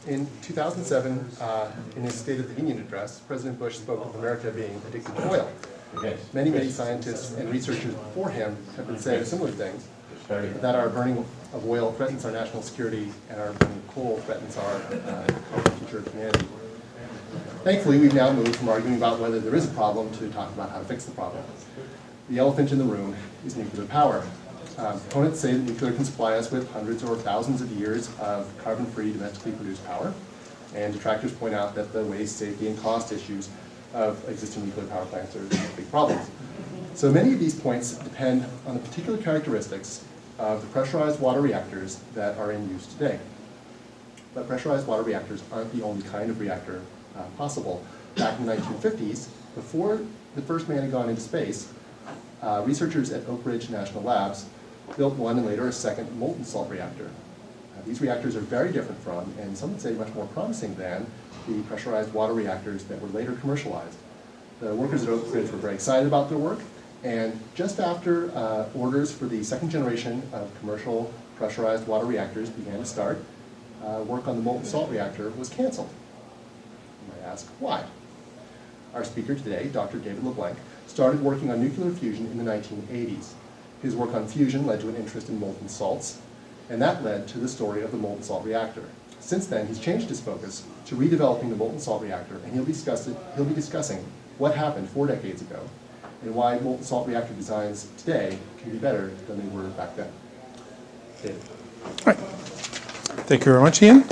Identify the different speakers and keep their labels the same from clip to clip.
Speaker 1: In 2007, in his State of the Union address, President Bush spoke of America being addicted to oil. Many scientists and researchers before him have been saying similar things, that our burning of oil threatens our national security and our burning of coal threatens our future of humanity. Thankfully, we've now moved from arguing about whether there is a problem to talking about how to fix the problem. The elephant in the room is nuclear power. Proponents say that nuclear can supply us with hundreds or thousands of years of carbon-free domestically produced power, and detractors point out that the waste, safety, and cost issues of existing nuclear power plants are big problems. So many of these points depend on the particular characteristics of the pressurized water reactors that are in use today. But pressurized water reactors aren't the only kind of reactor possible. Back in the 1950s, before the first man had gone into space, researchers at Oak Ridge National Labs built one and later a second molten salt reactor. These reactors are very different from, and some would say much more promising than, the pressurized water reactors that were later commercialized. The workers at Oak Ridge were very excited about their work, and just after orders for the second generation of commercial pressurized water reactors began to start, work on the molten salt reactor was canceled. You might ask, why? Our speaker today, Dr. David LeBlanc, started working on nuclear fusion in the 1980s. His work on fusion led to an interest in molten salts, and that led to the story of the molten salt reactor. Since then, he's changed his focus to redeveloping the molten salt reactor, and he'll be discussing what happened 4 decades ago and why molten salt reactor designs today can be better than they were back then. David.
Speaker 2: All right. Thank you very much, Ian.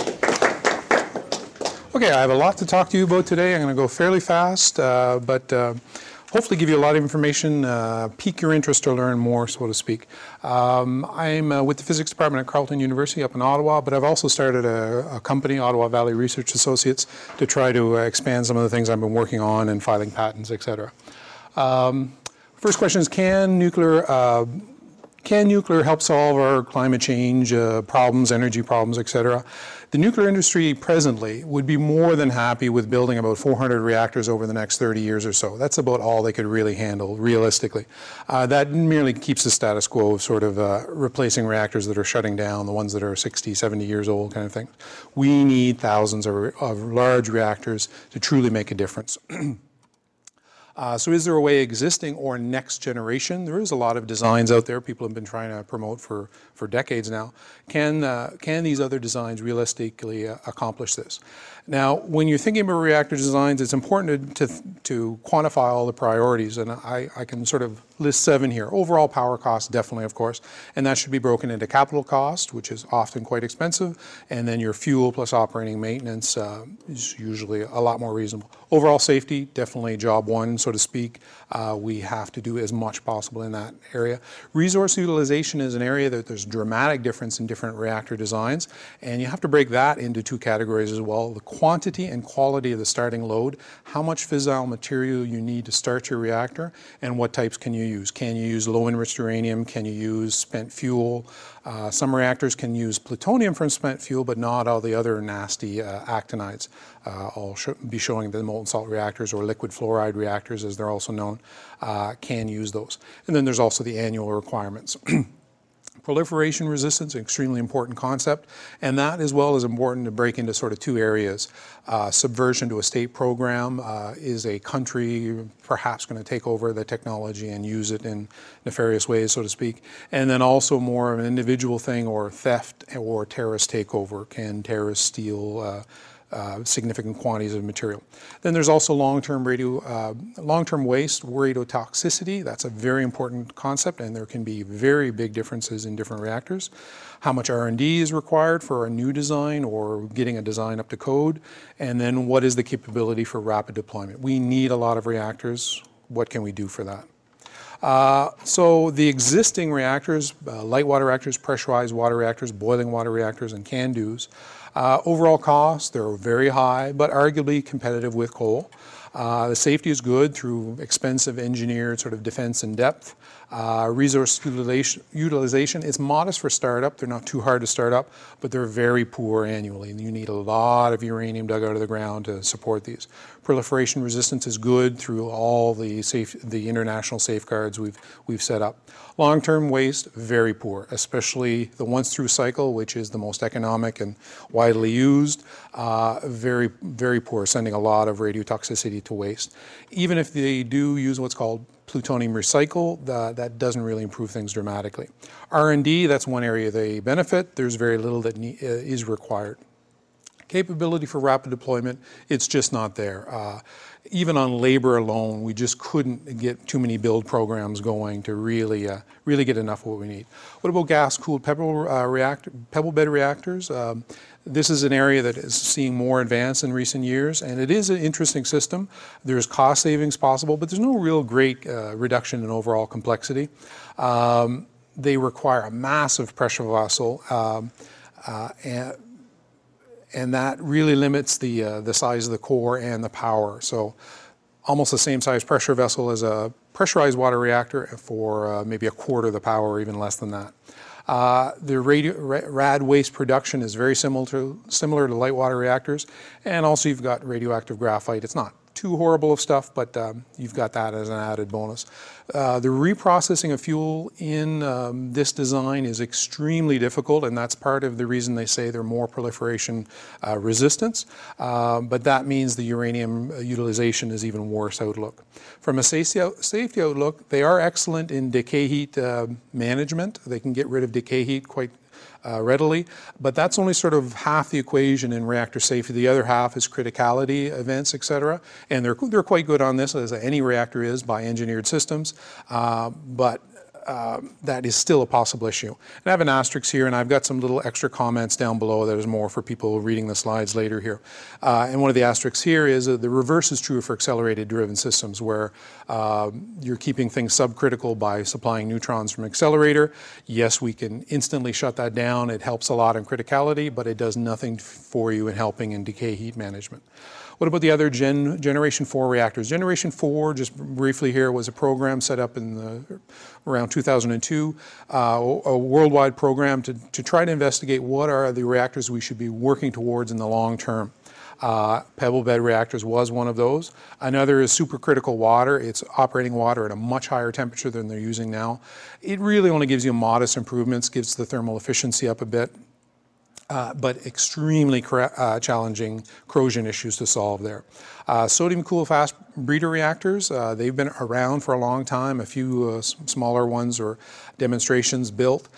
Speaker 2: Okay, I have a lot to talk to you about today. I'm going to go fairly fast, but hopefully give you a lot of information, pique your interest to learn more, so to speak. I'm with the physics department at Carleton University up in Ottawa, but I've also started a company, Ottawa Valley Research Associates, to try to expand some of the things I've been working on and filing patents, etc. First question is, can nuclear help solve our climate change problems, energy problems, etc.? The nuclear industry presently would be more than happy with building about 400 reactors over the next 30 years or so. That's about all they could really handle, realistically. That merely keeps the status quo of sort of replacing reactors that are shutting down, the ones that are 60, 70 years old kind of thing. We need thousands of large reactors to truly make a difference. So is there a way existing or next generation? There is a lot of designs out there people have been trying to promote for decades now. Can these other designs realistically accomplish this? Now, when you're thinking about reactor designs, it's important to quantify all the priorities, and I can sort of list 7 here. Overall power cost, definitely, of course, and that should be broken into capital cost, which is often quite expensive, and then your fuel plus operating maintenance is usually a lot more reasonable. Overall safety, definitely job 1, so to speak. We have to do as much possible in that area. Resource utilization is an area that there's dramatic difference in different reactor designs, and you have to break that into 2 categories as well. The quantity and quality of the starting load, how much fissile material you need to start your reactor, and what types can you use. Can you use low-enriched uranium? Can you use spent fuel? Some reactors can use plutonium from spent fuel, but not all the other nasty actinides. I'll be showing the molten salt reactors, or liquid fluoride reactors as they're also known, can use those. And then there's also the annual requirements. Proliferation resistance, an extremely important concept, and that as well is important to break into sort of 2 areas. Subversion to a state program, is a country perhaps going to take over the technology and use it in nefarious ways, so to speak, and then also more of an individual thing, or theft or terrorist takeover. Can terrorists steal significant quantities of material? Then there's also long-term waste, radiotoxicity. That's a very important concept, and there can be very big differences in different reactors. How much R&D is required for a new design or getting a design up to code? And then what is the capability for rapid deployment? We need a lot of reactors. What can we do for that? So the existing reactors, light water reactors, pressurized water reactors, boiling water reactors, and CANDUs, overall costs, they're very high, but arguably competitive with coal. The safety is good through expensive engineered sort of defense in depth. Resource utilization is modest for startup. They're not too hard to start up, but they're very poor annually. And you need a lot of uranium dug out of the ground to support these. proliferation resistance is good through all the international safeguards we've set up. Long-term waste, very poor, especially the once-through cycle, which is the most economic and widely used. Very, very poor, sending a lot of radiotoxicity to waste. Even if they do use what's called plutonium recycle, that doesn't really improve things dramatically. R&D, that's one area they benefit. There's very little that is required. Capability for rapid deployment, it's just not there. Even on labor alone, we just couldn't get too many build programs going to really get enough of what we need. What about gas-cooled pebble bed reactors? This is an area that is seeing more advance in recent years, and it is an interesting system. There's cost savings possible, but there's no real great reduction in overall complexity. They require a massive pressure vessel, and that really limits the size of the core and the power. So almost the same size pressure vessel as a pressurized water reactor for maybe a quarter of the power or even less than that. The rad waste production is very similar to light water reactors, and also you've got radioactive graphite. It's not too horrible of stuff, but you've got that as an added bonus. The reprocessing of fuel in this design is extremely difficult, and that's part of the reason they say they're more proliferation resistance, but that means the uranium utilization is even worse outlook. From a safety outlook, they are excellent in decay heat management. They can get rid of decay heat quite readily, but that's only sort of half the equation in reactor safety. The other half is criticality events, etc. And they're quite good on this, as any reactor is by engineered systems, but that is still a possible issue. And I have an asterisk here, and I've got some little extra comments down below. There's more for people reading the slides later here. And one of the asterisks here is the reverse is true for accelerated driven systems, where you're keeping things subcritical by supplying neutrons from accelerator. Yes, we can instantly shut that down. It helps a lot in criticality, but it does nothing for you in helping in decay heat management. What about the other Generation 4 reactors? Generation 4, just briefly here, was a program set up in around 2002, a worldwide program to try to investigate what are the reactors we should be working towards in the long term. Pebble bed reactors was one of those. Another is supercritical water. It's operating water at a much higher temperature than they're using now. It really only gives you modest improvements, gives the thermal efficiency up a bit. But extremely challenging corrosion issues to solve there. Sodium cool fast breeder reactors, they've been around for a long time, a few smaller ones or demonstrations built.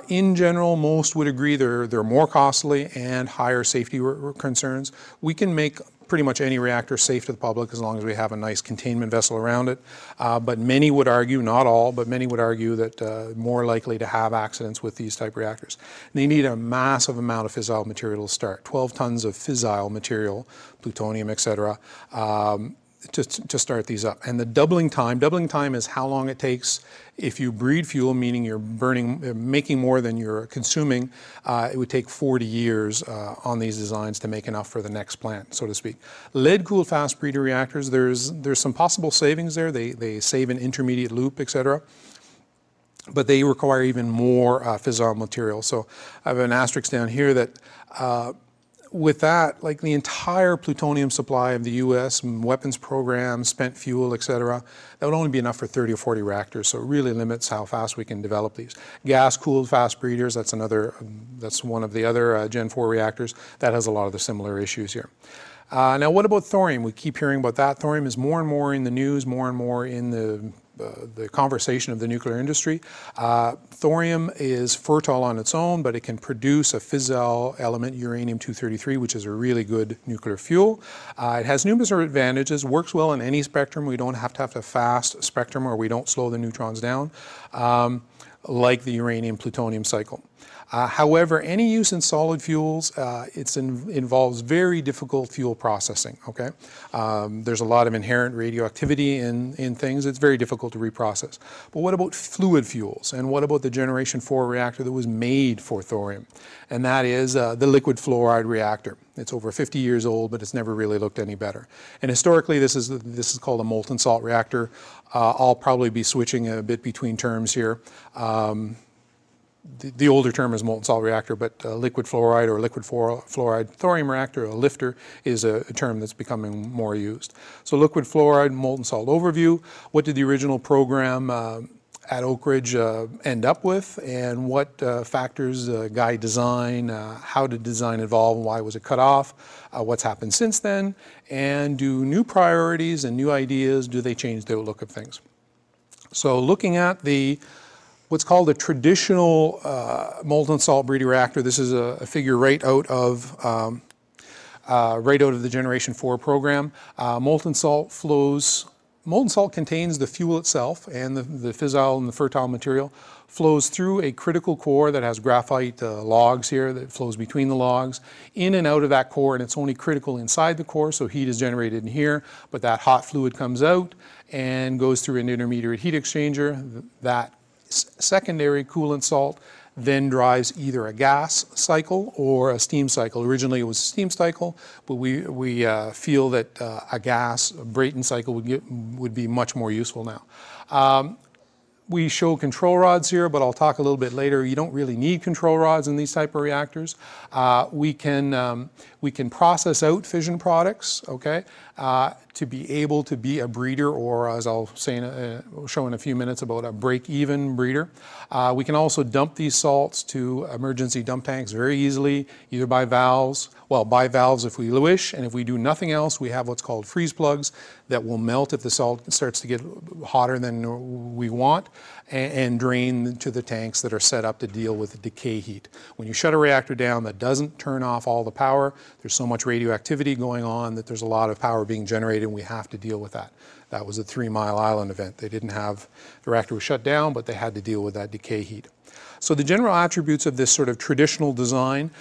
Speaker 2: In general, most would agree they're more costly and higher safety concerns. We can make pretty much any reactor safe to the public as long as we have a nice containment vessel around it. But many would argue, not all, but many would argue that more likely to have accidents with these type reactors. They need a massive amount of fissile material to start, 12 tons of fissile material, plutonium, etc., to start these up. And the doubling time is how long it takes if you breed fuel, meaning you're making more than you're consuming. It would take 40 years on these designs to make enough for the next plant, so to speak. Lead-cooled fast breeder reactors, there's some possible savings there. They save an intermediate loop, etc. But they require even more fissile material. So I have an asterisk down here that with that, like the entire plutonium supply of the U.S. weapons program, spent fuel, etc., that would only be enough for 30 or 40 reactors, so it really limits how fast we can develop these. Gas-cooled fast breeders, that's one of the other Gen 4 reactors. That has a lot of the similar issues here. Now, what about thorium? We keep hearing about that. Thorium is more and more in the news, more and more in the conversation of the nuclear industry. Thorium is fertile on its own, but it can produce a fissile element, uranium-233, which is a really good nuclear fuel. It has numerous advantages, works well in any spectrum. We don't have to have a fast spectrum, or we don't slow the neutrons down, like the uranium-plutonium cycle. However, any use in solid fuels, involves very difficult fuel processing, okay? There's a lot of inherent radioactivity in things. It's very difficult to reprocess. But what about fluid fuels? And what about the Generation 4 reactor that was made for thorium? And that is the liquid fluoride reactor. It's over 50 years old, but it's never really looked any better. And historically, this is called a molten salt reactor. I'll probably be switching a bit between terms here. the older term is molten salt reactor, but liquid fluoride or liquid fluoride thorium reactor, a lifter, is a term that's becoming more used. So liquid fluoride, molten salt overview. What did the original program at Oak Ridge end up with, and what factors guide design, how did design evolve and why was it cut off, what's happened since then, and do new priorities and new ideas, do they change the outlook of things? So looking at what's called a traditional molten salt breeder reactor, this is a figure right out of the Generation 4 program. Molten salt contains the fuel itself, and the fissile and the fertile material flows through a critical core that has graphite logs here that flows between the logs, in and out of that core, and it's only critical inside the core, so heat is generated in here, but that hot fluid comes out and goes through an intermediate heat exchanger. That secondary coolant salt then drives either a gas cycle or a steam cycle. Originally it was a steam cycle, but we feel that a gas, a Brayton cycle would be much more useful now. We show control rods here, but I'll talk a little bit later. You don't really need control rods in these type of reactors. We can process out fission products, okay, to be able to be a breeder, or as I'll show in a few minutes, about a break-even breeder. We can also dump these salts to emergency dump tanks very easily, either by valves. Well, by valves if we wish, and if we do nothing else, we have what's called freeze plugs that will melt if the salt starts to get hotter than we want, and drain to the tanks that are set up to deal with the decay heat. When you shut a reactor down that doesn't turn off all the power, there's so much radioactivity going on that there's a lot of power being generated, and we have to deal with that. That was the 3 Mile Island event. They didn't have, the reactor was shut down, but they had to deal with that decay heat. So the general attributes of this sort of traditional design,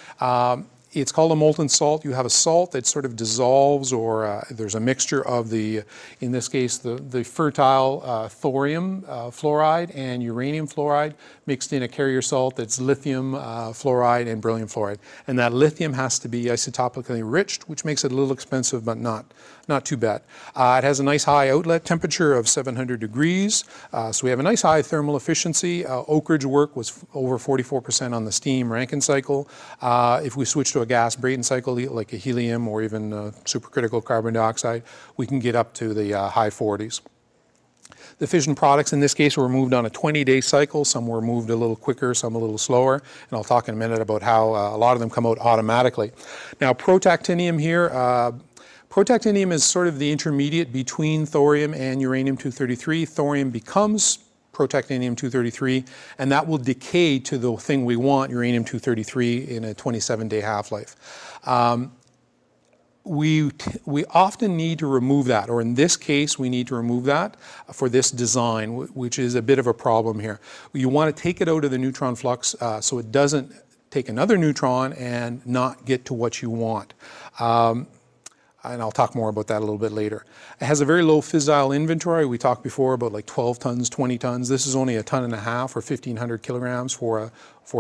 Speaker 2: it's called a molten salt. You have a salt that sort of dissolves, or there's a mixture of in this case, the fertile thorium fluoride and uranium fluoride mixed in a carrier salt that's lithium fluoride and beryllium fluoride. And that lithium has to be isotopically enriched, which makes it a little expensive, but not too bad. It has a nice high outlet temperature of 700 degrees, so we have a nice high thermal efficiency. Oak Ridge work was over 44% on the steam Rankine cycle. If we switch to a gas Brayton cycle, like a helium or even supercritical carbon dioxide, we can get up to the high 40s. The fission products in this case were moved on a 20-day cycle. Some were moved a little quicker, some a little slower, and I'll talk in a minute about how a lot of them come out automatically. Now, protactinium here, protactinium is sort of the intermediate between thorium and uranium-233. Thorium becomes protactinium-233, and that will decay to the thing we want, uranium-233, in a 27-day half-life. We often need to remove that, or in this case, we need to remove that for this design, which is a bit of a problem here. You want to take it out of the neutron flux so it doesn't take another neutron and not get to what you want. And I'll talk more about that a little bit later. It has a very low fissile inventory. We talked before about like 12 tons, 20 tons. This is only 1.5 tons or 1,500 kilograms for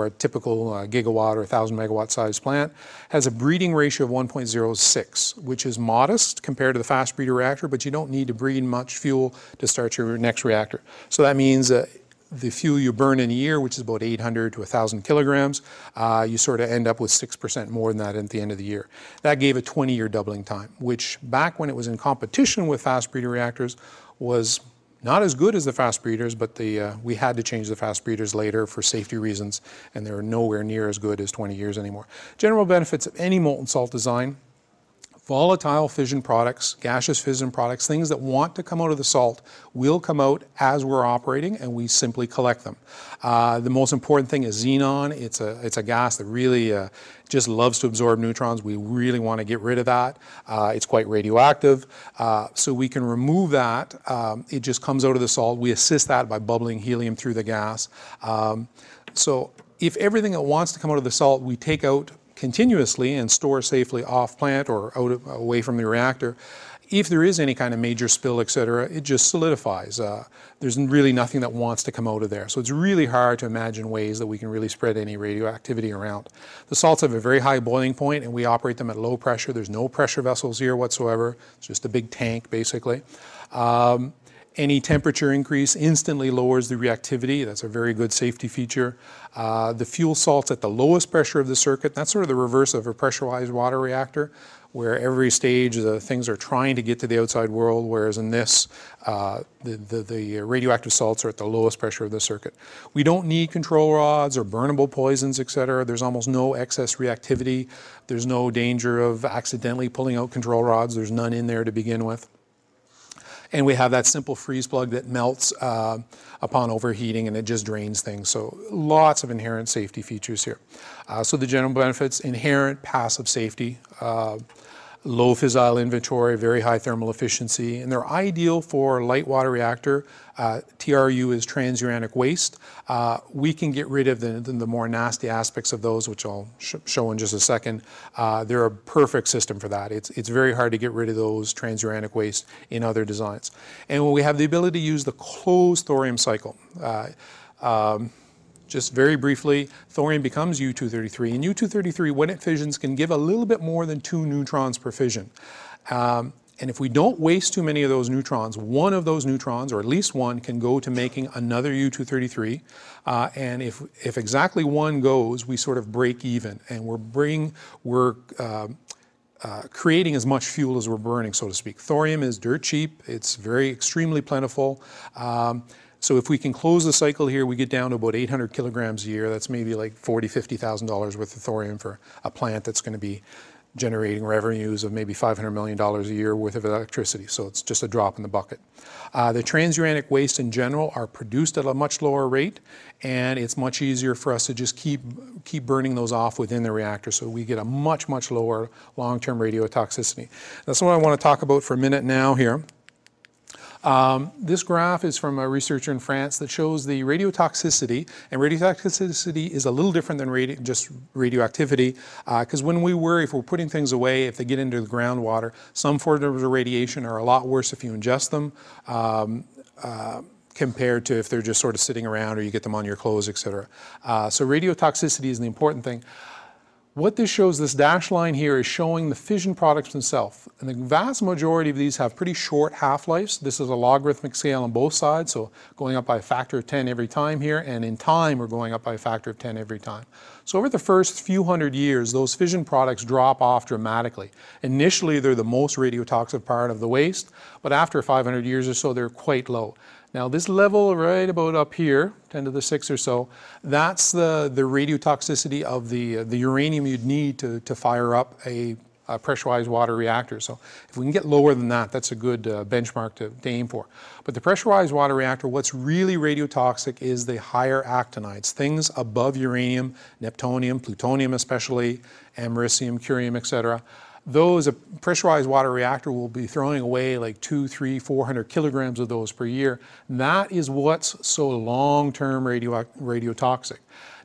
Speaker 2: a typical gigawatt or 1,000 megawatt size plant. Has a breeding ratio of 1.06, which is modest compared to the fast breeder reactor, but you don't need to breed much fuel to start your next reactor. So that means the fuel you burn in a year, which is about 800 to 1,000 kilograms, you sort of end up with 6% more than that at the end of the year. That gave a 20-year doubling time, which back when it was in competition with fast breeder reactors was not as good as the fast breeders, but we had to change the fast breeders later for safety reasons, and they're nowhere near as good as 20 years anymore. General benefits of any molten salt design: volatile fission products, gaseous fission products, things that want to come out of the salt will come out as we're operating, and we simply collect them. The most important thing is xenon. It's a gas that really just loves to absorb neutrons. We really want to get rid of that. It's quite radioactive, so we can remove that. It just comes out of the salt. We assist that by bubbling helium through the gas. So if everything that wants to come out of the salt we take out continuously and store safely off plant or away from the reactor, if there is any kind of major spill, etc., it just solidifies. There's really nothing that wants to come out of there. So it's really hard to imagine ways that we can really spread any radioactivity around. The salts have a very high boiling point, and we operate them at low pressure. There's no pressure vessels here whatsoever. It's just a big tank, basically. Any temperature increase instantly lowers the reactivity. That's a very good safety feature. The fuel salt's at the lowest pressure of the circuit. That's sort of the reverse of a pressurized water reactor, where every stage things are trying to get to the outside world, whereas in this, the radioactive salts are at the lowest pressure of the circuit. We don't need control rods or burnable poisons, etc. There's almost no excess reactivity. There's no danger of accidentally pulling out control rods. There's none in there to begin with. And we have that simple freeze plug that melts upon overheating, and it just drains things. So lots of inherent safety features here. So the general benefits: inherent passive safety, low fissile inventory, very high thermal efficiency, and they're ideal for light water reactor. TRU is transuranic waste. We can get rid of the more nasty aspects of those, which I'll show in just a second. They're a perfect system for that. It's very hard to get rid of those transuranic waste in other designs. And we have the ability to use the closed thorium cycle. Just very briefly, thorium becomes U-233, and U-233, when it fissions, can give a little bit more than 2 neutrons per fission. And if we don't waste too many of those neutrons, one of those neutrons, or at least one, can go to making another U-233. And if exactly one goes, we sort of break even, and we're creating as much fuel as we're burning, so to speak. Thorium is dirt cheap. It's extremely plentiful. So if we can close the cycle here, we get down to about 800 kilograms a year. That's maybe like $40,000, $50,000 worth of thorium for a plant that's going to be generating revenues of maybe $500 million a year worth of electricity. So it's just a drop in the bucket. The transuranic waste in general are produced at a much lower rate, and it's much easier for us to just keep burning those off within the reactor. So we get a much, much lower long-term radiotoxicity. That's what I want to talk about for a minute now here. This graph is from a researcher in France that shows the radiotoxicity, and radiotoxicity is a little different than just radioactivity, because if we're putting things away, if they get into the groundwater, some forms of radiation are a lot worse if you ingest them, compared to if they're just sort of sitting around or you get them on your clothes, etc. So radiotoxicity is the important thing. What this shows, this dashed line here, is showing the fission products themselves. And the vast majority of these have pretty short half-lives. This is a logarithmic scale on both sides, so going up by a factor of 10 every time here, and in time we're going up by a factor of 10 every time. So over the first few hundred years, those fission products drop off dramatically. Initially, they're the most radiotoxic part of the waste, but after 500 years or so, they're quite low. Now this level right about up here, 10 to the 6 or so, that's the radiotoxicity of the uranium you'd need to fire up a pressurized water reactor. So if we can get lower than that, that's a good benchmark to aim for. But the pressurized water reactor, what's really radiotoxic is the higher actinides, things above uranium, neptunium, plutonium especially, americium, curium, etc. A pressurized water reactor will be throwing away like 200, 300, 400 kilograms of those per year. And that is what's so long-term radiotoxic.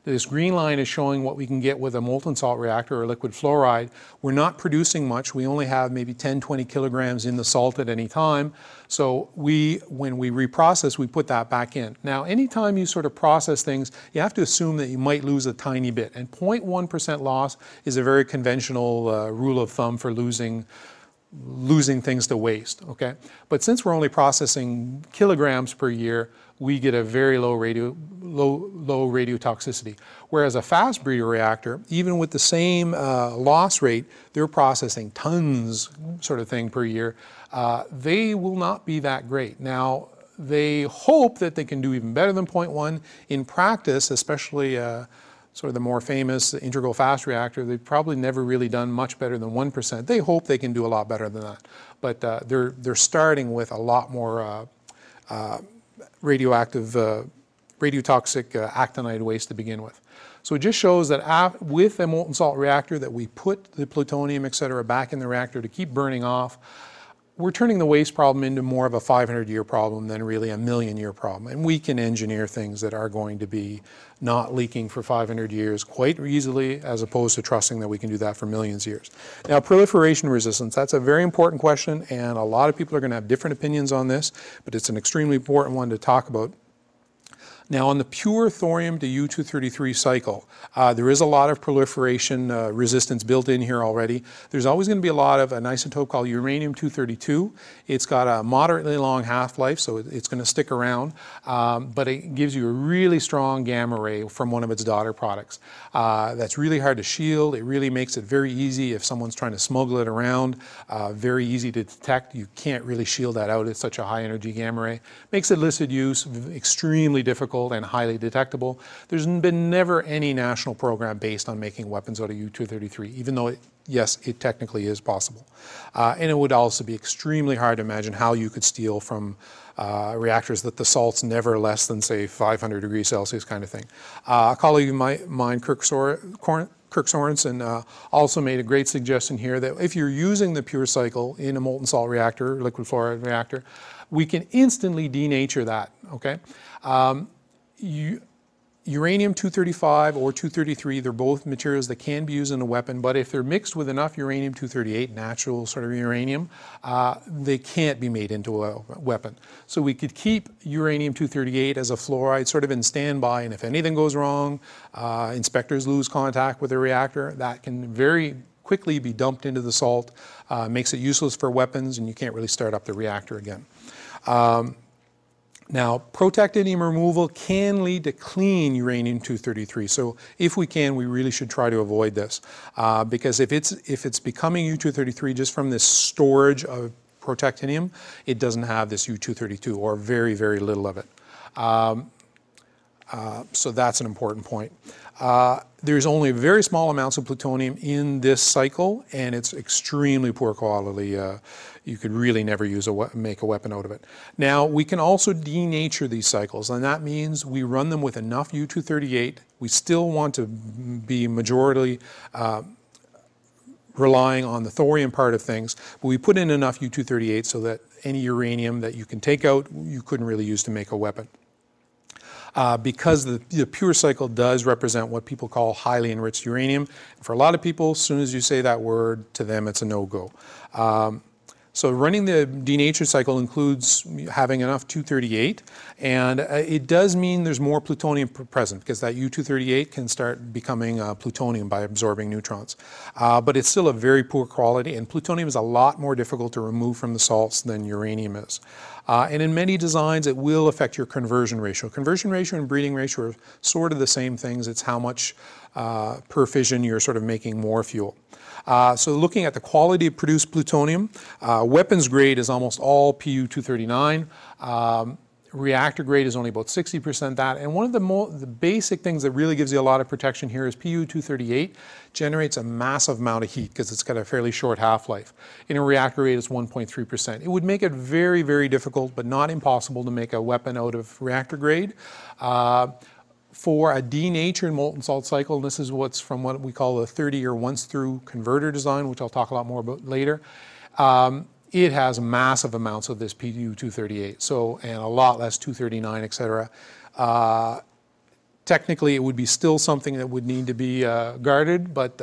Speaker 2: This green line is showing what we can get with a molten salt reactor or liquid fluoride. We're not producing much. We only have maybe 10, 20 kilograms in the salt at any time. So when we reprocess, we put that back in. Now, anytime you sort of process things, you have to assume that you might lose a tiny bit. And 0.1% loss is a very conventional rule of thumb for losing things to waste, okay? But since we're only processing kilograms per year, we get a very low radiotoxicity. Whereas a fast breeder reactor, even with the same loss rate, they're processing tons sort of thing per year. They will not be that great. Now, they hope that they can do even better than 0.1. In practice, especially sort of the more famous integral fast reactor, they've probably never really done much better than 1%. They hope they can do a lot better than that. But they're starting with a lot more radiotoxic actinide waste to begin with. So it just shows that with a molten salt reactor that we put the plutonium, et cetera, back in the reactor to keep burning off, we're turning the waste problem into more of a 500-year problem than really a million-year problem. And we can engineer things that are going to be not leaking for 500 years quite easily, as opposed to trusting that we can do that for millions of years. Now, proliferation resistance, that's a very important question, and a lot of people are going to have different opinions on this, but it's an extremely important one to talk about. Now, on the pure thorium to U-233 cycle, there is a lot of proliferation resistance built in here already. There's always going to be a lot of an isotope called uranium-232. It's got a moderately long half-life, so it's going to stick around, but it gives you a really strong gamma ray from one of its daughter products. That's really hard to shield. It really makes it very easy if someone's trying to smuggle it around, very easy to detect. You can't really shield that out. It's such a high-energy gamma ray. Makes illicit use extremely difficult and highly detectable. There's been never any national program based on making weapons out of U-233, even though, yes, it technically is possible. And it would also be extremely hard to imagine how you could steal from reactors that the salt's never less than, say, 500 degrees Celsius kind of thing. A colleague of mine, Kirk Sorensen, also made a great suggestion here that if you're using the pure cycle in a molten salt reactor, liquid fluoride reactor, we can instantly denature that, okay? Uranium-235 or 233, they're both materials that can be used in a weapon, but if they're mixed with enough uranium-238, natural sort of uranium, they can't be made into a weapon. So we could keep uranium-238 as a fluoride sort of in standby, and if anything goes wrong, inspectors lose contact with the reactor, that can very quickly be dumped into the salt, makes it useless for weapons, and you can't really start up the reactor again. Now, protactinium removal can lead to clean uranium-233. So if we can, we really should try to avoid this. Because if it's becoming U-233 just from this storage of protactinium, it doesn't have this U-232 or very, very little of it. So that's an important point. There's only very small amounts of plutonium in this cycle, and it's extremely poor quality. You could really never make a weapon out of it. Now, we can also denature these cycles, and that means we run them with enough U-238. We still want to be majority relying on the thorium part of things, but we put in enough U-238 so that any uranium that you can take out, you couldn't really use to make a weapon. Because the pure cycle does represent what people call highly enriched uranium. For a lot of people, as soon as you say that word, to them it's a no-go. So running the denatured cycle includes having enough 238, and it does mean there's more plutonium present because that U-238 can start becoming plutonium by absorbing neutrons. But it's still a very poor quality, and plutonium is a lot more difficult to remove from the salts than uranium is. And in many designs, it will affect your conversion ratio. Conversion ratio and breeding ratio are sort of the same things. It's how much per fission you're sort of making more fuel. So looking at the quality of produced plutonium, weapons grade is almost all Pu-239. Reactor grade is only about 60% that. And one of the basic things that really gives you a lot of protection here is Pu-238 generates a massive amount of heat because it's got a fairly short half-life. In a reactor grade, it's 1.3%. It would make it very, very difficult, but not impossible to make a weapon out of reactor grade. For a denatured molten salt cycle, and this is what's from what we call a 30-year once-through converter design, which I'll talk a lot more about later. It has massive amounts of this Pu-238, so, and a lot less 239, et cetera. Technically, it would be still something that would need to be guarded, but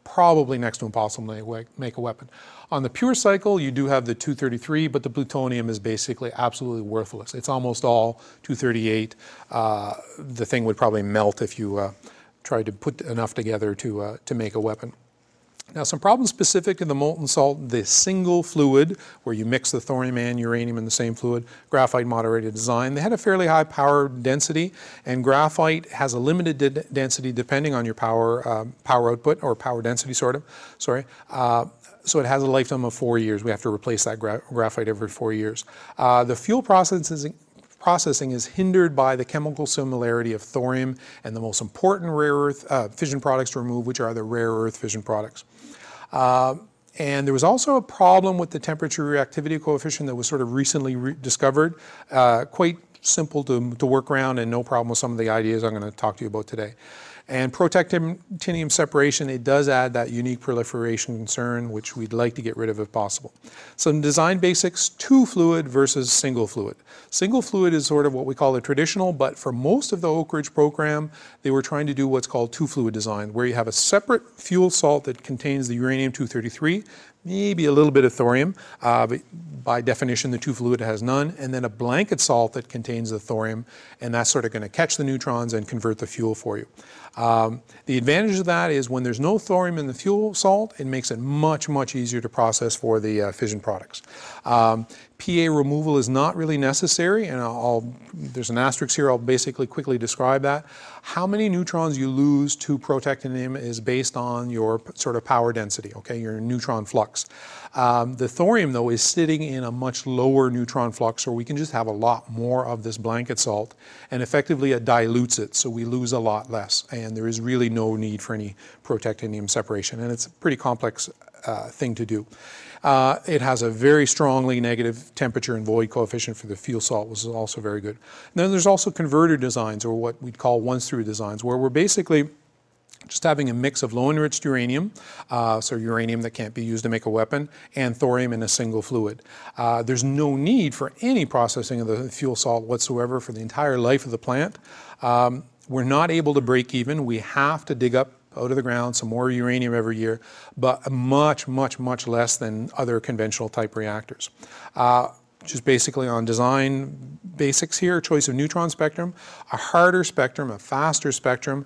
Speaker 2: probably next to impossible to make a weapon. On the pure cycle, you do have the 233, but the plutonium is basically absolutely worthless. It's almost all 238. The thing would probably melt if you tried to put enough together to make a weapon. Now, some problems specific to the molten salt, the single fluid, where you mix the thorium and uranium in the same fluid, graphite moderated design. They had a fairly high power density, and graphite has a limited density depending on your power output, or power density, sort of, sorry. So it has a lifetime of 4 years. We have to replace that graphite every 4 years. The fuel processing is hindered by the chemical similarity of thorium and the most important rare earth fission products to remove, which are the rare earth fission products. And there was also a problem with the temperature reactivity coefficient that was sort of recently discovered. Quite simple to work around and no problem with some of the ideas I'm going to talk to you about today. And protactinium separation, it does add that unique proliferation concern, which we'd like to get rid of if possible. Some design basics, 2-fluid versus single fluid. Single fluid is sort of what we call the traditional, but for most of the Oak Ridge program, they were trying to do what's called 2-fluid design, where you have a separate fuel salt that contains the uranium-233, maybe a little bit of thorium, but by definition the 2-fluid has none, and then a blanket salt that contains the thorium, and that's sort of going to catch the neutrons and convert the fuel for you. The advantage of that is when there's no thorium in the fuel salt, it makes it much, much easier to process for the fission products. PA removal is not really necessary, and there's an asterisk here, I'll basically quickly describe that. How many neutrons you lose to protactinium is based on your sort of power density, okay, your neutron flux. The thorium, though, is sitting in a much lower neutron flux, so we can just have a lot more of this blanket salt, and effectively it dilutes it, so we lose a lot less, and there is really no need for any protactinium separation, and it's a pretty complex thing to do. It has a very strongly negative temperature and void coefficient for the fuel salt, which is also very good. And then there's also converter designs, or what we'd call once-through designs, where we're basically just having a mix of low-enriched uranium, so uranium that can't be used to make a weapon, and thorium in a single fluid. There's no need for any processing of the fuel salt whatsoever for the entire life of the plant. We're not able to break even. We have to dig up out of the ground some more uranium every year, but much, much, much less than other conventional type reactors. Just basically on design basics here, choice of neutron spectrum, a harder spectrum, a faster spectrum,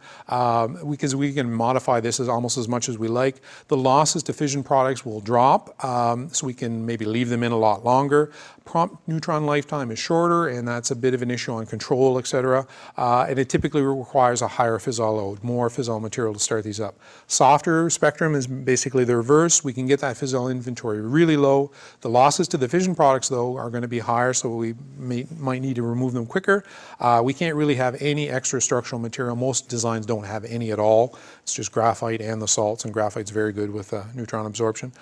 Speaker 2: because we can modify this as almost as much as we like. The losses to fission products will drop, so we can maybe leave them in a lot longer. Prompt neutron lifetime is shorter, and that's a bit of an issue on control, etc. And it typically requires a higher fissile load, more fissile material to start these up. Softer spectrum is basically the reverse. We can get that fissile inventory really low. The losses to the fission products, though, are going to be higher, so we might need to remove them quicker. We can't really have any extra structural material. Most designs don't have any at all. It's just graphite and the salts, and graphite's very good with neutron absorption.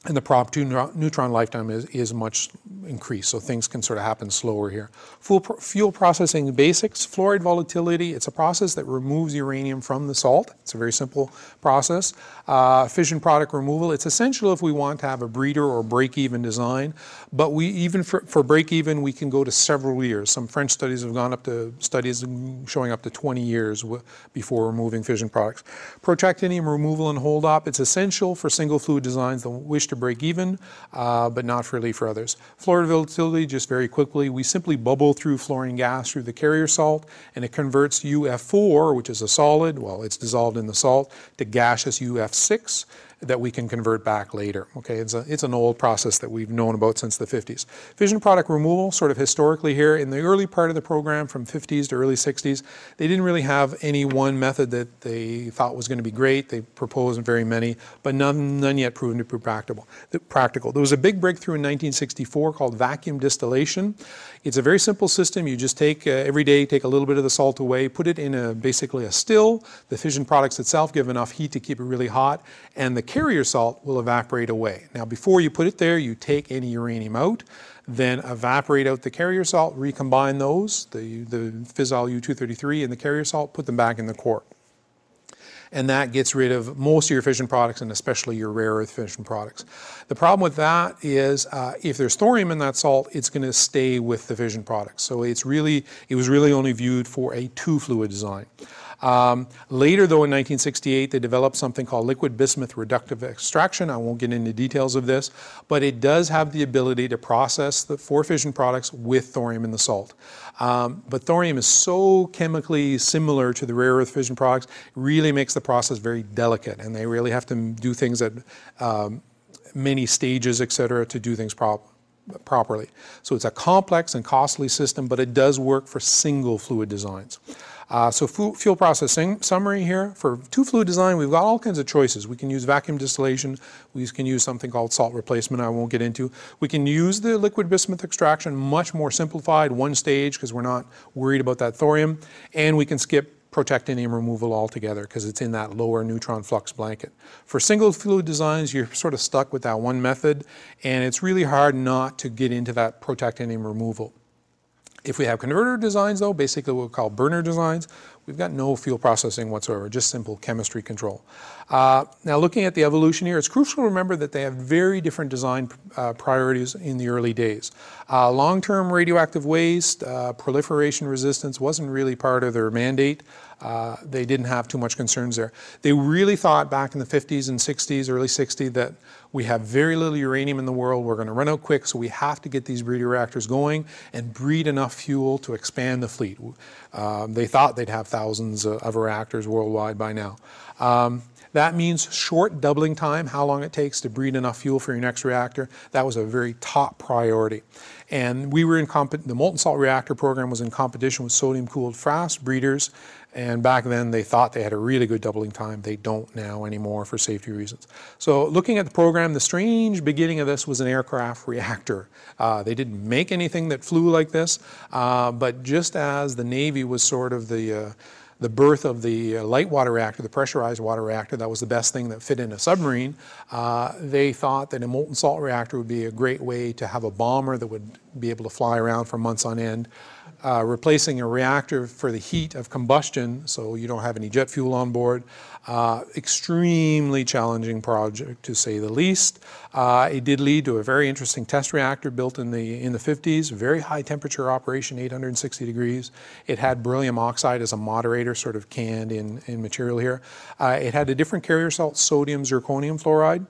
Speaker 2: And the prompt neutron lifetime is much increased, so things can sort of happen slower here. Fuel processing basics, fluoride volatility, it's a process that removes uranium from the salt. It's a very simple process. Fission product removal, it's essential if we want to have a breeder or break-even design, but even for break-even, we can go to several years. Some French studies have gone up to studies showing up to 20 years before removing fission products. Protactinium removal and hold-up, it's essential for single fluid designs that wish to break even, but not really for others. Fluoride volatility, just very quickly, we simply bubble through fluorine gas through the carrier salt, and it converts UF4, which is a solid, well, it's dissolved in the salt, to gaseous UF6 that we can convert back later. Okay, it's an old process that we've known about since the 50s. Fission product removal, sort of historically here, in the early part of the program from 50s to early 60s, they didn't really have any one method that they thought was going to be great. They proposed very many, but none yet proven to be practical. There was a big breakthrough in 1964 called vacuum distillation. It's a very simple system. You just take, every day, take a little bit of the salt away, put it in basically a still. The fission products itself give enough heat to keep it really hot, and the carrier salt will evaporate away. Now, before you put it there, you take any uranium out, then evaporate out the carrier salt, recombine those, the fissile U-233 and the carrier salt, put them back in the core. And that gets rid of most of your fission products, and especially your rare earth fission products. The problem with that is if there's thorium in that salt, it's going to stay with the fission products. So it was really only viewed for a 2-fluid design. Later, though, in 1968, they developed something called liquid bismuth reductive extraction. I won't get into details of this, but it does have the ability to process the 4 fission products with thorium in the salt. But thorium is so chemically similar to the rare earth fission products, it really makes the process very delicate, and they really have to do things at many stages, etc., to do things properly. So it's a complex and costly system, but it does work for single fluid designs. So fuel processing summary here. For 2-fluid design, we've got all kinds of choices. We can use vacuum distillation. We can use something called salt replacement I won't get into. We can use the liquid bismuth extraction, much more simplified, one stage, because we're not worried about that thorium. And we can skip protactinium removal altogether because it's in that lower neutron flux blanket. For single fluid designs, you're sort of stuck with that one method, and it's really hard not to get into that protactinium removal. If we have converter designs, though, basically what we call burner designs, We've got no fuel processing whatsoever, just simple chemistry control. Now looking at the evolution here, it's crucial to remember that they have very different design priorities in the early days. Long-term radioactive waste, proliferation resistance wasn't really part of their mandate. They didn't have too much concerns there. They really thought back in the 50s and 60s, early 60s, that we have very little uranium in the world, we're going to run out quick, so we have to get these breeder reactors going and breed enough fuel to expand the fleet. They thought they'd have thousands of reactors worldwide by now. That means short doubling time, how long it takes to breed enough fuel for your next reactor. That was a very top priority. And we were in the molten salt reactor program was in competition with sodium-cooled fast breeders, and back then they thought they had a really good doubling time. They don't now anymore for safety reasons. So looking at the program, the strange beginning of this was an aircraft reactor. They didn't make anything that flew like this, but just as the Navy was sort of the birth of the light water reactor, the pressurized water reactor, that was the best thing that fit in a submarine, they thought that a molten salt reactor would be a great way to have a bomber that would be able to fly around for months on end. Replacing a reactor for the heat of combustion, so you don't have any jet fuel on board. Extremely challenging project, to say the least. It did lead to a very interesting test reactor built in the 50s, very high temperature operation, 860 degrees. It had beryllium oxide as a moderator, sort of canned in material here. It had a different carrier salt, sodium zirconium fluoride.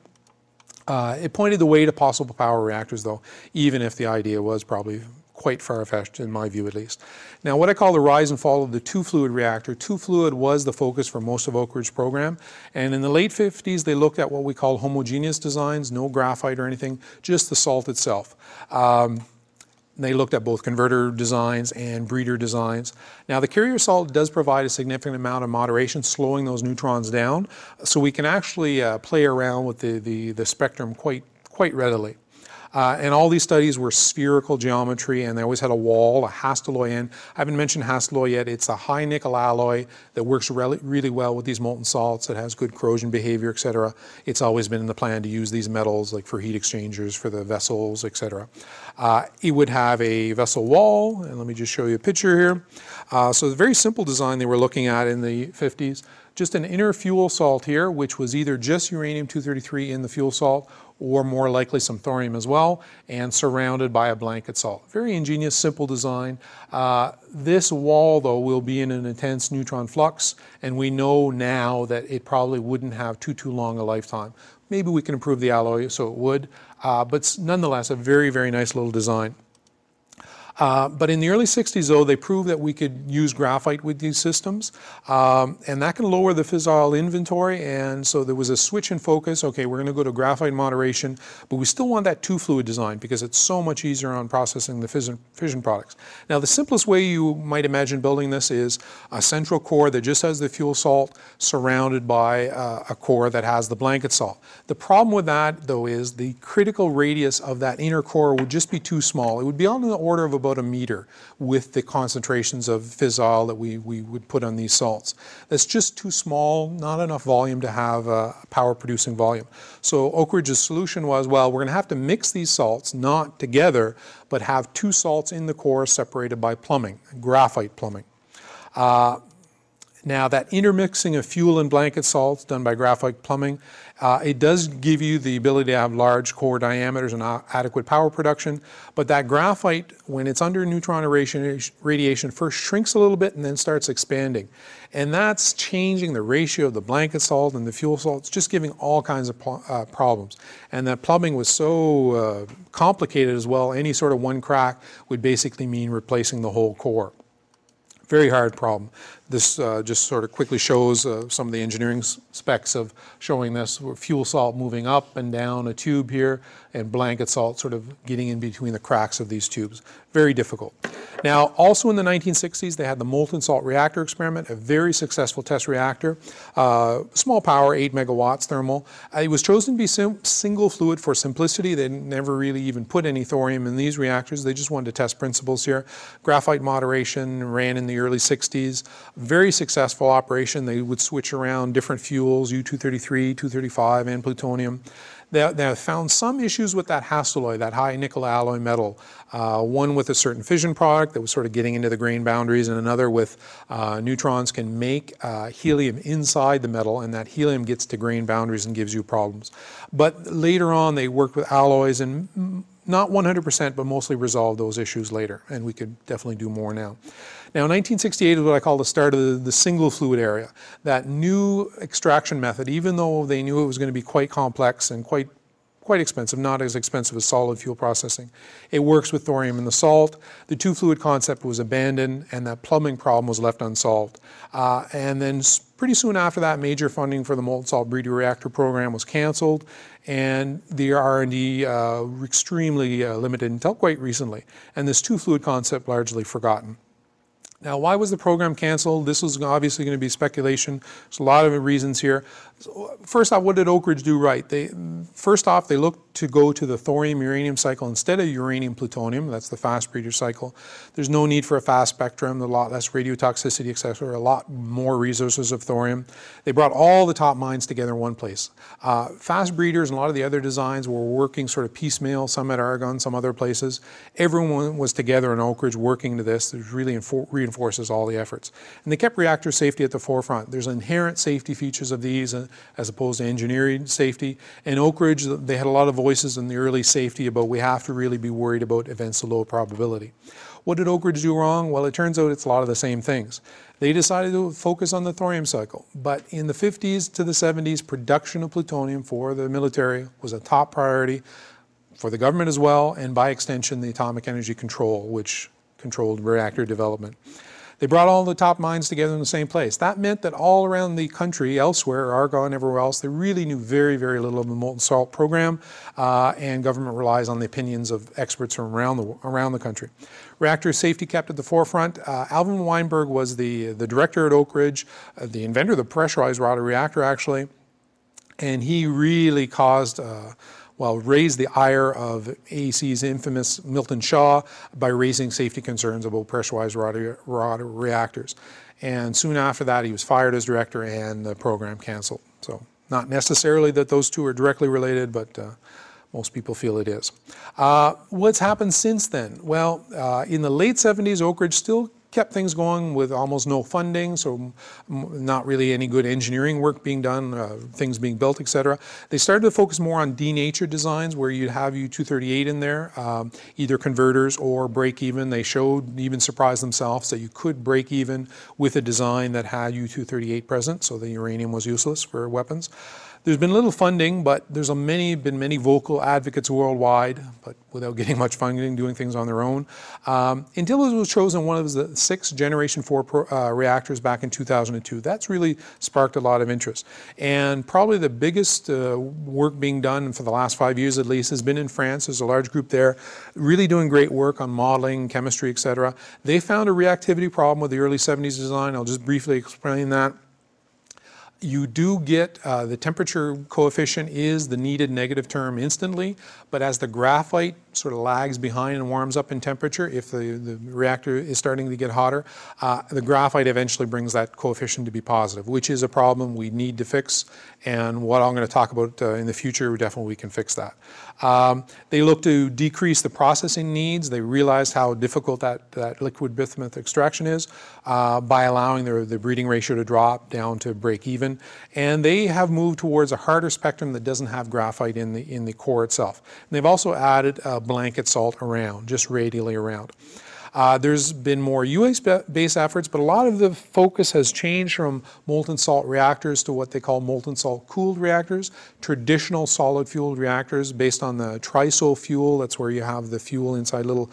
Speaker 2: It pointed the way to possible power reactors, though, even if the idea was probably quite far-fetched, in my view at least. Now, what I call the rise and fall of the two-fluid reactor. Two-fluid was the focus for most of Oak Ridge's program, and in the late 50s they looked at what we call homogeneous designs, no graphite or anything, just the salt itself. They looked at both converter designs and breeder designs. Now, the carrier salt does provide a significant amount of moderation, slowing those neutrons down, so we can actually play around with the spectrum quite readily. And all these studies were spherical geometry, and they always had a wall, a Hastelloy end. I haven't mentioned Hastelloy yet. It's a high nickel alloy that works really well with these molten salts. It has good corrosion behavior, etc. It's always been in the plan to use these metals like for heat exchangers for the vessels, etc. It would have a vessel wall, and let me just show you a picture here. So the very simple design they were looking at in the 50s. Just an inner fuel salt here, which was either just uranium-233 in the fuel salt or more likely some thorium as well, and surrounded by a blanket salt. Very ingenious, simple design. This wall, though, will be in an intense neutron flux, and we know now that it probably wouldn't have too long a lifetime. Maybe we can improve the alloy so it would, but nonetheless, a very nice little design. But in the early 60s, though, they proved that we could use graphite with these systems, and that can lower the fissile inventory, and so there was a switch in focus. Okay, we're going to go to graphite moderation, but we still want that two-fluid design because it's so much easier on processing the fission products. Now, the simplest way you might imagine building this is a central core that just has the fuel salt surrounded by a core that has the blanket salt. The problem with that, though, is the critical radius of that inner core would just be too small. It would be on the order of about a meter with the concentrations of fissile that we would put on these salts. That's just too small, not enough volume to have a power producing volume. So Oak Ridge's solution was, well, we're going to have to mix these salts, not together, but have two salts in the core separated by plumbing, graphite plumbing. Now, that intermixing of fuel and blanket salts done by graphite plumbing, it does give you the ability to have large core diameters and adequate power production, but that graphite, when it's under neutron radiation, first shrinks a little bit and then starts expanding. And that's changing the ratio of the blanket salt and the fuel salt. It's just giving all kinds of problems. And that plumbing was so complicated as well, any sort of one crack would basically mean replacing the whole core. Very hard problem. This just sort of quickly shows some of the engineering specs of showing this. Fuel salt moving up and down a tube here, and blanket salt sort of getting in between the cracks of these tubes. Very difficult. Now, also in the 1960s, they had the molten salt reactor experiment, a very successful test reactor. Small power, 8 megawatts thermal. It was chosen to be single fluid for simplicity. They never really even put any thorium in these reactors. They just wanted to test principles here. Graphite moderation ran in the early 60s. Very successful operation. They would switch around different fuels, U-233, 235, and plutonium. They have found some issues with that hastelloy, that high nickel alloy metal, one with a certain fission product that was sort of getting into the grain boundaries, and another with neutrons can make helium inside the metal, and that helium gets to grain boundaries and gives you problems. But later on they worked with alloys and not 100%, but mostly resolved those issues later, and we could definitely do more now. Now, 1968 is what I call the start of the single fluid area. That new extraction method, even though they knew it was going to be quite complex and quite expensive, not as expensive as solid fuel processing, it works with thorium in the salt. The two fluid concept was abandoned, and that plumbing problem was left unsolved. And then pretty soon after that, major funding for the molten salt breeder reactor program was canceled, and the R&D extremely limited until quite recently, and this two fluid concept largely forgotten. Now, why was the program canceled? This was obviously going to be speculation. There's a lot of reasons here. First off, what did Oak Ridge do right? First off, they looked to go to the thorium-uranium cycle instead of uranium-plutonium. That's the fast breeder cycle. There's no need for a fast spectrum, a lot less radiotoxicity, etc., a lot more resources of thorium. They brought all the top mines together in one place. Fast breeders and a lot of the other designs were working sort of piecemeal, some at Argonne, some other places. Everyone was together in Oak Ridge working to this. It really reinforces all the efforts. And they kept reactor safety at the forefront. There's inherent safety features of these as opposed to engineering safety. In Oak Ridge, they had a lot of voices in the early safety about we have to really be worried about events of low probability. What did Oak Ridge do wrong? Well, it turns out it's a lot of the same things. They decided to focus on the thorium cycle, but in the 50s to the 70s, production of plutonium for the military was a top priority for the government as well, and by extension, the Atomic Energy Control, which controlled reactor development. They brought all the top mines together in the same place. That meant that all around the country, elsewhere, Argonne, everywhere else, they really knew very, very little of the molten salt program, and government relies on the opinions of experts from around the country. Reactor safety kept at the forefront. Alvin Weinberg was the director at Oak Ridge, the inventor of the pressurized rotary reactor, actually, and he really caused raised the ire of AEC's infamous Milton Shaw by raising safety concerns about pressurized rotary reactors. And soon after that, he was fired as director and the program canceled. So not necessarily that those two are directly related, but most people feel it is. What's happened since then? Well, in the late 70s, Oak Ridge still kept things going with almost no funding, so not really any good engineering work being done, things being built, etc. They started to focus more on denatured designs where you'd have U-238 in there, either converters or break even. They showed, even surprised themselves, that you could break even with a design that had U-238 present, so the uranium was useless for weapons. There's been little funding, but there's been many vocal advocates worldwide, but without getting much funding, doing things on their own. Until it was chosen one of the 6 Generation 4 reactors back in 2002. That's really sparked a lot of interest. And probably the biggest work being done for the last 5 years at least has been in France. There's a large group there really doing great work on modeling, chemistry, etc. They found a reactivity problem with the early 70s design. I'll just briefly explain that. You do get, the temperature coefficient is the needed negative term instantly, but as the graphite sort of lags behind and warms up in temperature, if the reactor is starting to get hotter, the graphite eventually brings that coefficient to be positive, which is a problem we need to fix, and what I'm going to talk about in the future, definitely we can fix that. They look to decrease the processing needs. They realized how difficult that liquid bismuth extraction is by allowing the breeding ratio to drop down to break even. And they have moved towards a harder spectrum that doesn't have graphite in the core itself. And they've also added a blanket salt around, just radially around. There's been more US-based efforts, but a lot of the focus has changed from molten salt reactors to what they call molten salt cooled reactors, traditional solid fueled reactors based on the TRISO fuel. That's where you have the fuel inside little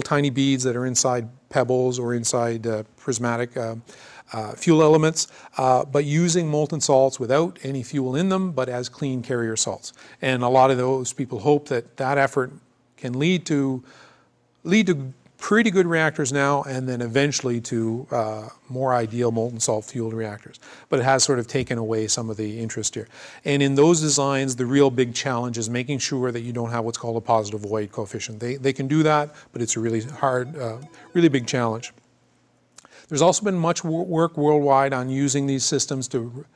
Speaker 2: tiny beads that are inside pebbles or inside prismatic fuel elements, but using molten salts without any fuel in them, but as clean carrier salts. And a lot of those people hope that that effort can lead to pretty good reactors now, and then eventually to more ideal molten salt fueled reactors. But it has sort of taken away some of the interest here. And in those designs, the real big challenge is making sure that you don't have what's called a positive void coefficient. They can do that, but it's a really hard, really big challenge. There's also been much work worldwide on using these systems to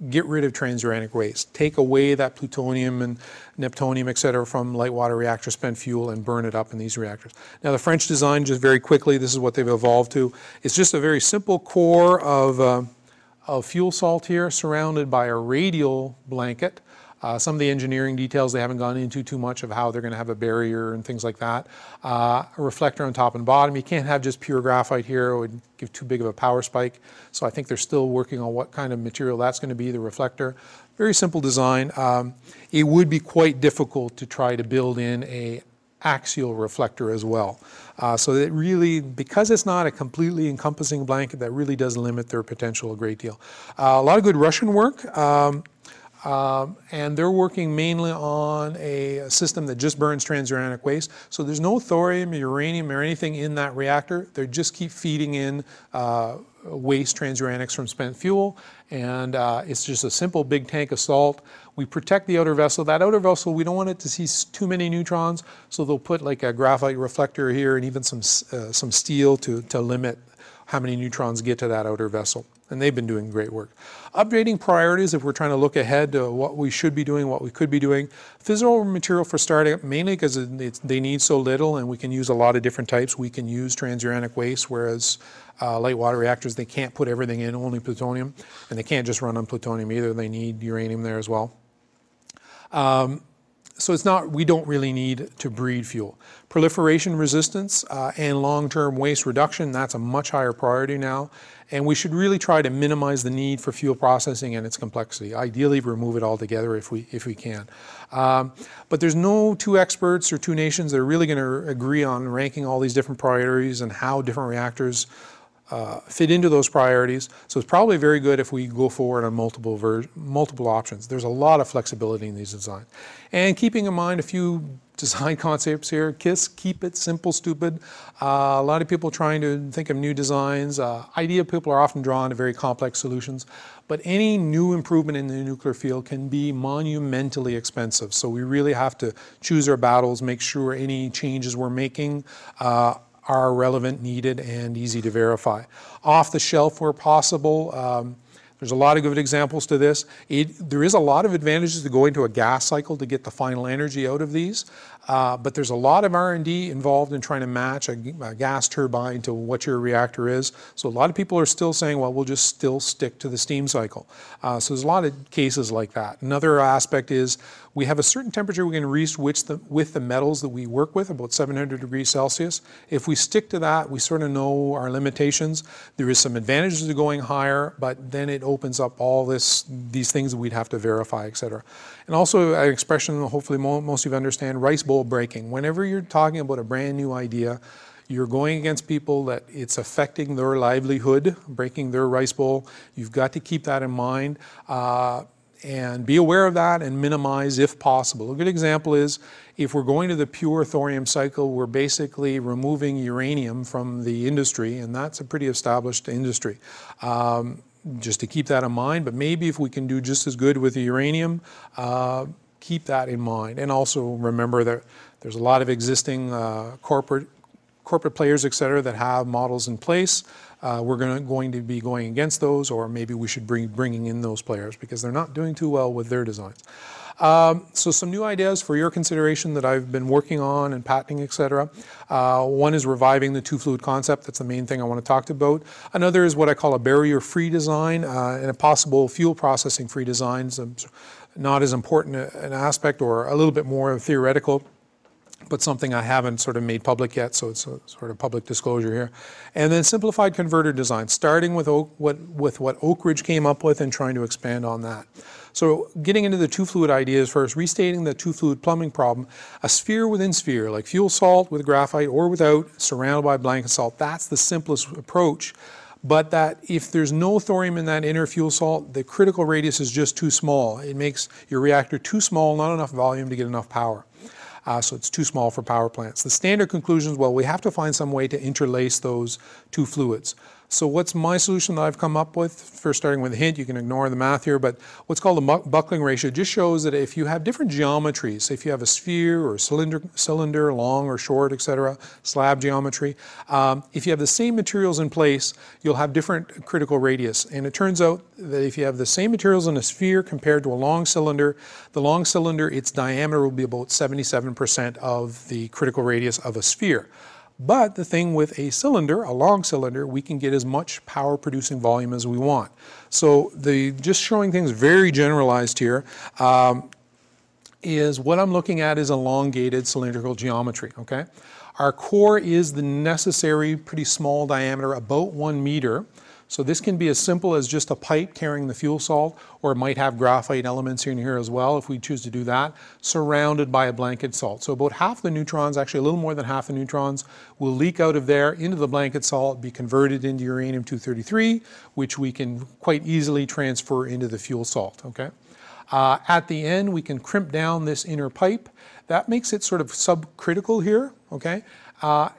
Speaker 2: get rid of transuranic waste, take away that plutonium and neptunium, et cetera, from light water reactor spent fuel and burn it up in these reactors. Now the French design, just very quickly, this is what they've evolved to. It's just a very simple core of fuel salt here surrounded by a radial blanket. Some of the engineering details they haven't gone into too much of how they're going to have a barrier and things like that. A reflector on top and bottom. You can't have just pure graphite here. It would give too big of a power spike. So I think they're still working on what kind of material that's going to be, the reflector. Very simple design. It would be quite difficult to try to build in a axial reflector as well. So that really, because it's not a completely encompassing blanket, that really does limit their potential a great deal. A lot of good Russian work. And they're working mainly on a system that just burns transuranic waste. So there's no thorium, uranium, or anything in that reactor. They just keep feeding in waste transuranics from spent fuel, and it's just a simple big tank of salt. We protect the outer vessel. That outer vessel, we don't want it to see too many neutrons, so they'll put like a graphite reflector here and even some steel to limit how many neutrons get to that outer vessel. And they've been doing great work. Updating priorities, if we're trying to look ahead to what we should be doing, what we could be doing. Fissile material for starting up, mainly because they need so little and we can use a lot of different types. We can use transuranic waste, whereas light water reactors, they can't put everything in, only plutonium. And they can't just run on plutonium either. They need uranium there as well. So it's not, we don't really need to breed fuel. Proliferation resistance and long-term waste reduction, that's a much higher priority now. And we should really try to minimize the need for fuel processing and its complexity. Ideally, remove it altogether if we can. But there's no two experts or two nations that are really going to agree on ranking all these different priorities and how different reactors fit into those priorities. So it's probably very good if we go forward on multiple options. There's a lot of flexibility in these designs. And keeping in mind a few design concepts here, keep it simple, stupid. A lot of people trying to think of new designs. Idea people are often drawn to very complex solutions, but any new improvement in the nuclear field can be monumentally expensive. So we really have to choose our battles, make sure any changes we're making are relevant, needed, and easy to verify. Off the shelf where possible. There's a lot of good examples to this. There is a lot of advantages to going to a gas cycle to get the final energy out of these, but there's a lot of R&D involved in trying to match a gas turbine to what your reactor is. So a lot of people are still saying, well, we'll just still stick to the steam cycle. So there's a lot of cases like that. Another aspect is we have a certain temperature we can reach with the metals that we work with, about 700 degrees Celsius. If we stick to that, we sort of know our limitations. There is some advantages to going higher, but then it opens up all these things that we'd have to verify, et cetera. And also an expression, hopefully most of you understand, rice bowl breaking. Whenever you're talking about a brand new idea, you're going against people that it's affecting their livelihood, breaking their rice bowl. You've got to keep that in mind. And be aware of that and minimize if possible. A good example is if we're going to the pure thorium cycle, we're basically removing uranium from the industry, and that's a pretty established industry. Just to keep that in mind, but maybe if we can do just as good with the uranium, keep that in mind. And also remember that there's a lot of existing corporate players, et cetera, that have models in place. We're going to be going against those, or maybe we should bringing in those players because they're not doing too well with their designs. So some new ideas for your consideration that I've been working on and patenting, et cetera. One is reviving the two-fluid concept. That's the main thing I want to talk about. Another is what I call a barrier-free design and a possible fuel processing-free design. Not as important an aspect or a little bit more theoretical, but something I haven't sort of made public yet, so it's a sort of public disclosure here. And then simplified converter design, starting with what Oak Ridge came up with and trying to expand on that. So getting into the two-fluid ideas first, restating the two-fluid plumbing problem, a sphere within sphere, like fuel salt with graphite or without, surrounded by blanket salt, that's the simplest approach. But that if there's no thorium in that inner fuel salt, the critical radius is just too small. It makes your reactor too small, not enough volume to get enough power. So it's too small for power plants. The standard conclusion is, well, we have to find some way to interlace those two fluids. So what's my solution that I've come up with? First, starting with a hint, you can ignore the math here, but what's called the buckling ratio just shows that if you have different geometries, say if you have a sphere or cylinder, long or short, etc., slab geometry, if you have the same materials in place, you'll have different critical radius. And it turns out that if you have the same materials in a sphere compared to a long cylinder, the long cylinder, its diameter will be about 77% of the critical radius of a sphere. But the thing with a cylinder, a long cylinder, we can get as much power producing volume as we want. So just showing things very generalized here is what I'm looking at is elongated cylindrical geometry, okay? Our core is the necessary pretty small diameter, about 1 meter. So this can be as simple as just a pipe carrying the fuel salt, or it might have graphite elements in here as well if we choose to do that, surrounded by a blanket salt. So about half the neutrons, actually a little more than half the neutrons, will leak out of there into the blanket salt, be converted into uranium-233, which we can quite easily transfer into the fuel salt, okay? At the end, we can crimp down this inner pipe. That makes it sort of subcritical here, okay?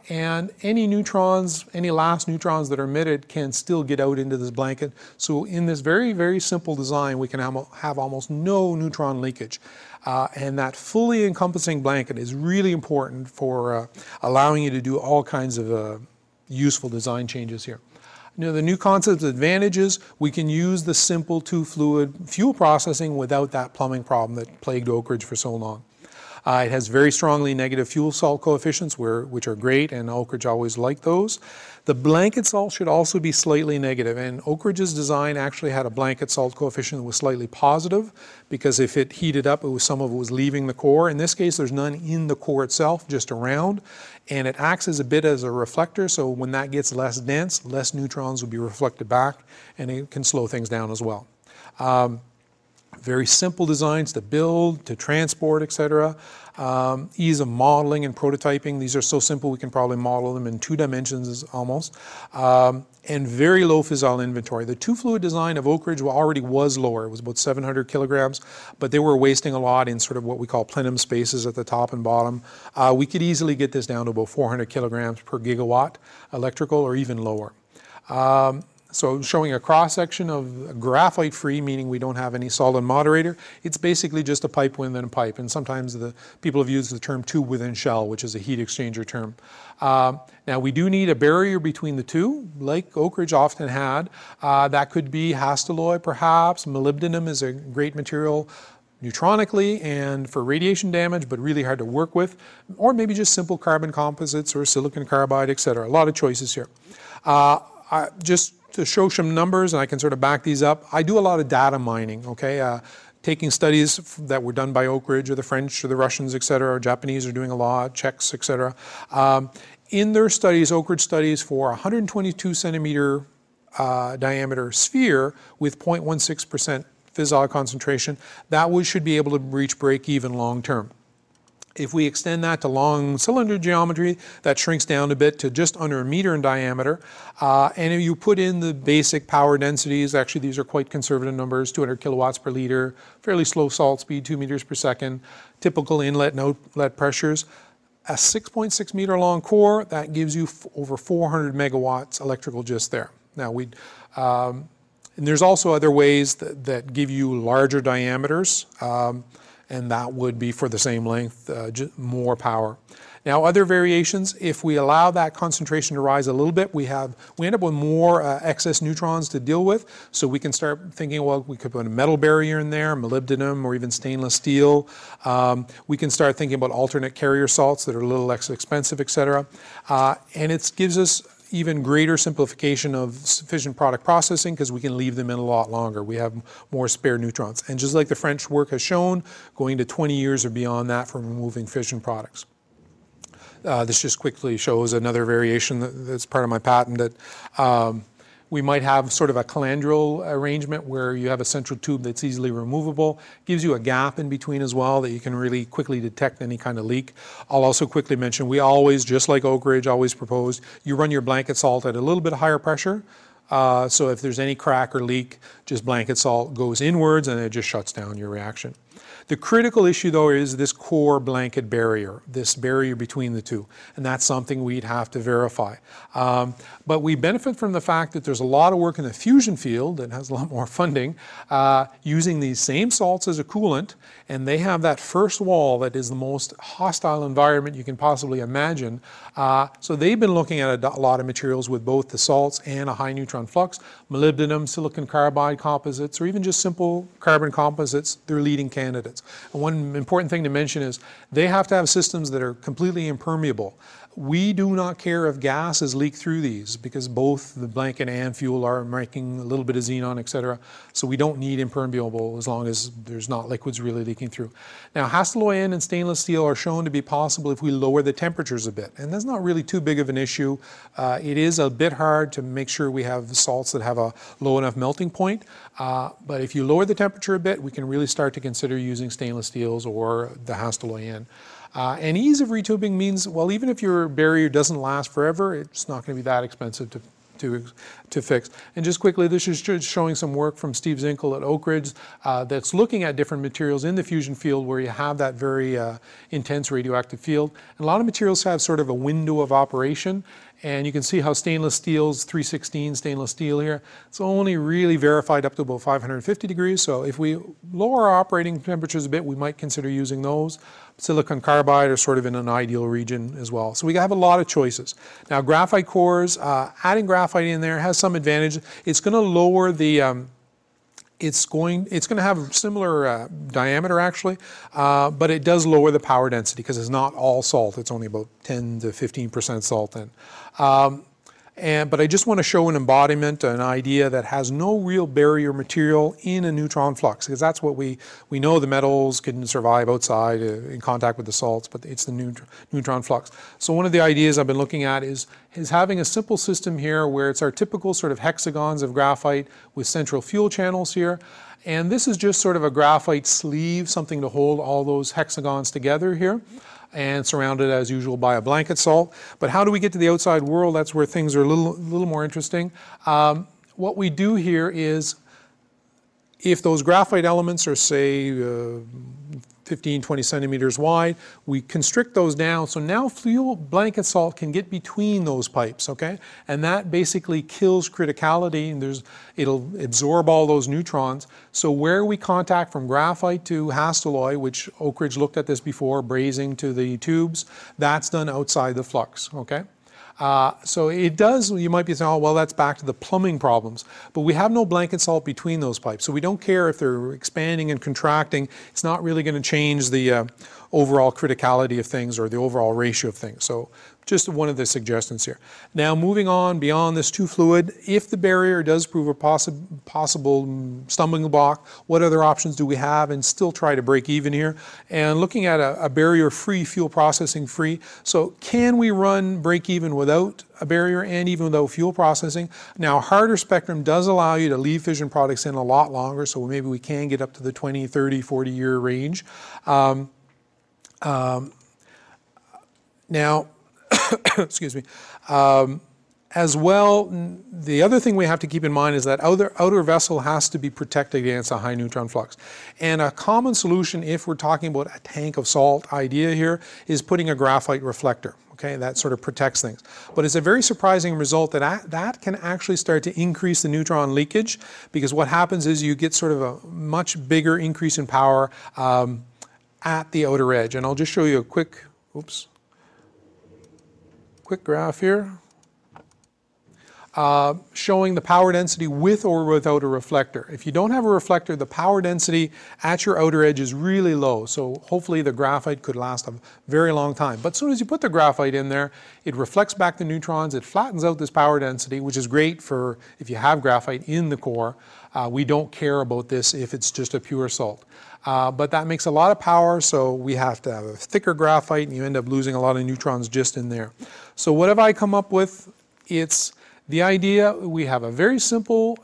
Speaker 2: And any neutrons, any last neutrons that are emitted can still get out into this blanket. So in this very, very simple design, we can have almost no neutron leakage. And that fully encompassing blanket is really important for allowing you to do all kinds of useful design changes here. You know, the new concept's advantages, we can use the simple two-fluid fuel processing without that plumbing problem that plagued Oak Ridge for so long. It has very strongly negative fuel salt coefficients, which are great, and Oak Ridge always liked those. The blanket salt should also be slightly negative, and Oak Ridge's design actually had a blanket salt coefficient that was slightly positive, because if it heated up, some of it was leaving the core. In this case, there's none in the core itself, just around, and it acts as a bit as a reflector, so when that gets less dense, less neutrons will be reflected back, and it can slow things down as well. Very simple designs to build, to transport, etc. Ease of modeling and prototyping. These are so simple we can probably model them in 2 dimensions almost. And very low fissile inventory. The two-fluid design of Oak Ridge already was lower. It was about 700 kilograms, but they were wasting a lot in sort of what we call plenum spaces at the top and bottom. We could easily get this down to about 400 kilograms per gigawatt electrical, or even lower. So showing a cross-section of graphite-free, meaning we don't have any solid moderator. It's basically just a pipe within a pipe, and sometimes the people have used the term tube within shell, which is a heat exchanger term. Now we do need a barrier between the two, like Oak Ridge often had. That could be hastelloy perhaps. Molybdenum is a great material neutronically and for radiation damage, but really hard to work with. Or maybe just simple carbon composites or silicon carbide, etc. A lot of choices here. Just to show some numbers, and I can sort of back these up, I do a lot of data mining, okay? Taking studies that were done by Oak Ridge or the French or the Russians, et cetera, or Japanese are doing a lot, Czechs, et cetera. In their studies, Oak Ridge studies for 122 centimeter diameter sphere with 0.16% fissile concentration, that should be able to reach break even long term. If we extend that to long cylinder geometry, that shrinks down a bit to just under 1 meter in diameter. And if you put in the basic power densities, actually these are quite conservative numbers, 200 kilowatts per liter, fairly slow salt speed, 2 meters per second, typical inlet and outlet pressures. A 6.6 meter long core, that gives you over 400 megawatts electrical just there. Now, and there's also other ways that give you larger diameters. And that would be for the same length, more power. Now, other variations, if we allow that concentration to rise a little bit, we end up with more excess neutrons to deal with. So we can start thinking, well, we could put a metal barrier in there, molybdenum, or even stainless steel. We can start thinking about alternate carrier salts that are a little less expensive, et cetera. And it gives us even greater simplification of fission product processing because we can leave them in a lot longer. We have more spare neutrons. And just like the French work has shown, going to 20 years or beyond that for removing fission products. This just quickly shows another variation that's part of my patent that we might have sort of a calandrial arrangement where you have a central tube that's easily removable. Gives you a gap in between as well that you can really quickly detect any kind of leak. I'll also quickly mention, we always, just like Oak Ridge always proposed, you run your blanket salt at a little bit higher pressure. So if there's any crack or leak, just blanket salt goes inwards and it just shuts down your reaction. The critical issue, though, is this core blanket barrier, this barrier between the two, and that's something we'd have to verify. But we benefit from the fact that there's a lot of work in the fusion field that has a lot more funding using these same salts as a coolant, and they have that first wall that is the most hostile environment you can possibly imagine. So they've been looking at a lot of materials with both the salts and a high neutron flux, molybdenum, silicon carbide composites, or even just simple carbon composites. They're leading candidates. And one important thing to mention is they have to have systems that are completely impermeable. We do not care if gases leak through these because both the blanket and fuel are making a little bit of xenon, etc. So we don't need impermeable as long as there's not liquids really leaking through. Now, Hastelloy-N and stainless steel are shown to be possible if we lower the temperatures a bit. And that's not really too big of an issue. It is a bit hard to make sure we have salts that have a low enough melting point. But if you lower the temperature a bit, we can really start to consider using stainless steels or the Hastelloy-N. And ease of retubing means, well, even if your barrier doesn't last forever, it's not going to be that expensive to fix. And just quickly, this is just showing some work from Steve Zinkel at Oak Ridge that's looking at different materials in the fusion field where you have that very intense radioactive field. And a lot of materials have sort of a window of operation. And you can see how stainless steel's 316 stainless steel here. It's only really verified up to about 550 degrees. So if we lower our operating temperatures a bit, we might consider using those. Silicon carbide are sort of in an ideal region as well. So we have a lot of choices. Now graphite cores, adding graphite in there has some advantage. It's going to lower the it's going to have a similar diameter actually, but it does lower the power density because it's not all salt. It's only about 10 to 15% salt then. But I just want to show an embodiment, an idea that has no real barrier material in a neutron flux, because that's what we know the metals can survive outside in contact with the salts, but it's the neutron flux. So one of the ideas I've been looking at is having a simple system here where it's our typical sort of hexagons of graphite with central fuel channels here. And this is just sort of a graphite sleeve, something to hold all those hexagons together here, and surrounded as usual by a blanket salt. But how do we get to the outside world? That's where things are a little more interesting. What we do here is, if those graphite elements are, say, 15, 20 centimeters wide, we constrict those down. So now fuel blanket salt can get between those pipes, okay? And that basically kills criticality, and it'll absorb all those neutrons. So where we contact from graphite to Hastelloy, which Oak Ridge looked at this before, brazing to the tubes, that's done outside the flux, okay? So it does, you might be saying, oh, well, that's back to the plumbing problems. But we have no blanket salt between those pipes. So we don't care if they're expanding and contracting. It's not really going to change the overall criticality of things or the overall ratio of things. So just one of the suggestions here. Now moving on beyond this two fluid, if the barrier does prove a possible stumbling block, what other options do we have and still try to break even here? And looking at a barrier-free, fuel processing free. So can we break even without a barrier and even without fuel processing? Now harder spectrum does allow you to leave fission products in a lot longer, so maybe we can get up to the 20, 30, 40 year range. Now, excuse me, as well, the other thing we have to keep in mind is that outer vessel has to be protected against a high neutron flux. And a common solution, if we're talking about a tank of salt idea here, is putting a graphite reflector. Okay, that sort of protects things. But it's a very surprising result that can actually start to increase the neutron leakage, because what happens is you get sort of a much bigger increase in power at the outer edge. And I'll just show you a quick graph here showing the power density with or without a reflector. If you don't have a reflector, the power density at your outer edge is really low, so hopefully the graphite could last a very long time. But as soon as you put the graphite in there, it reflects back the neutrons, it flattens out this power density, which is great for if you have graphite in the core. We don't care about this if it's just a pure salt. But that makes a lot of power, so we have to have a thicker graphite, and you end up losing a lot of neutrons just in there. So what have I come up with? It's the idea, we have a very simple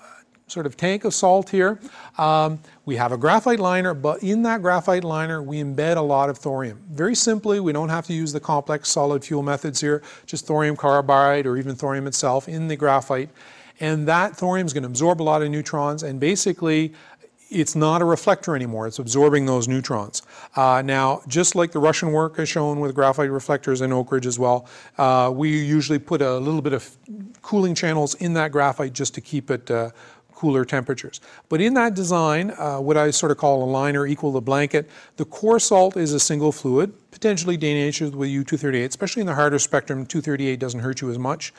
Speaker 2: sort of tank of salt here. We have a graphite liner, but in that graphite liner we embed a lot of thorium. Very simply, we don't have to use the complex solid fuel methods here, just thorium carbide or even thorium itself in the graphite. And that thorium is going to absorb a lot of neutrons, and basically it's not a reflector anymore. It's absorbing those neutrons. Now, just like the Russian work has shown with graphite reflectors in Oak Ridge as well, we usually put a little bit of cooling channels in that graphite just to keep it cooler temperatures. But in that design, what I sort of call a liner equal to blanket, the core salt is a single fluid, potentially denatured with U-238, especially in the harder spectrum. 238 doesn't hurt you as much.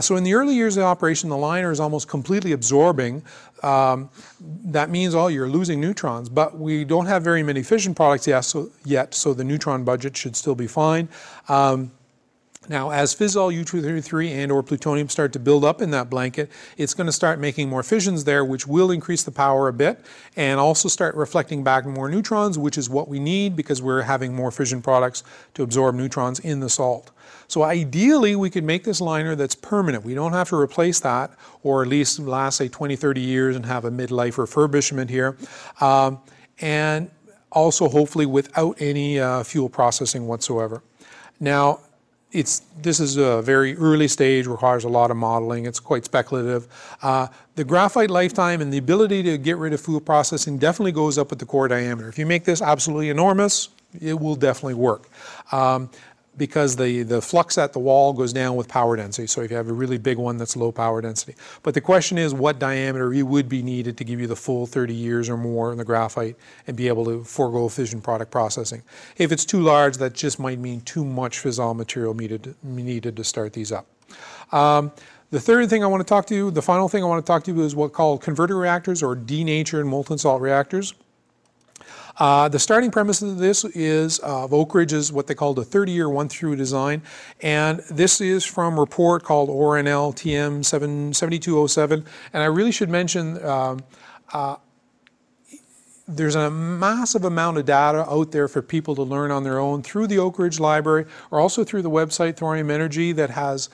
Speaker 2: So in the early years of operation, the liner is almost completely absorbing. That means, oh, you're losing neutrons, but we don't have very many fission products yet, so the neutron budget should still be fine. Now, as fissile U-233 and or plutonium start to build up in that blanket, it's going to start making more fissions there, which will increase the power a bit, and also start reflecting back more neutrons, which is what we need because we're having more fission products to absorb neutrons in the salt. So ideally, we could make this liner that's permanent. We don't have to replace that, or at least last, say, 20, 30 years and have a midlife refurbishment here. And also, hopefully, without any fuel processing whatsoever. Now, this is a very early stage, requires a lot of modeling, it's quite speculative. The graphite lifetime and the ability to get rid of fuel processing definitely goes up with the core diameter. If you make this absolutely enormous, it will definitely work. Because the flux at the wall goes down with power density. So if you have a really big one, that's low power density. But the question is what diameter would be needed to give you the full 30 years or more in the graphite and be able to forego fission product processing. If it's too large, that just might mean too much fissile material needed to start these up. The third thing I want to talk to you, the final thing I want to talk to you is what's called converter reactors or denatured molten salt reactors. The starting premise of this is of Oak Ridge is what they call the 30-year one-through design, and this is from a report called ORNL TM 7207, and I really should mention there's a massive amount of data out there for people to learn on their own through the Oak Ridge Library or also through the website Thorium Energy that has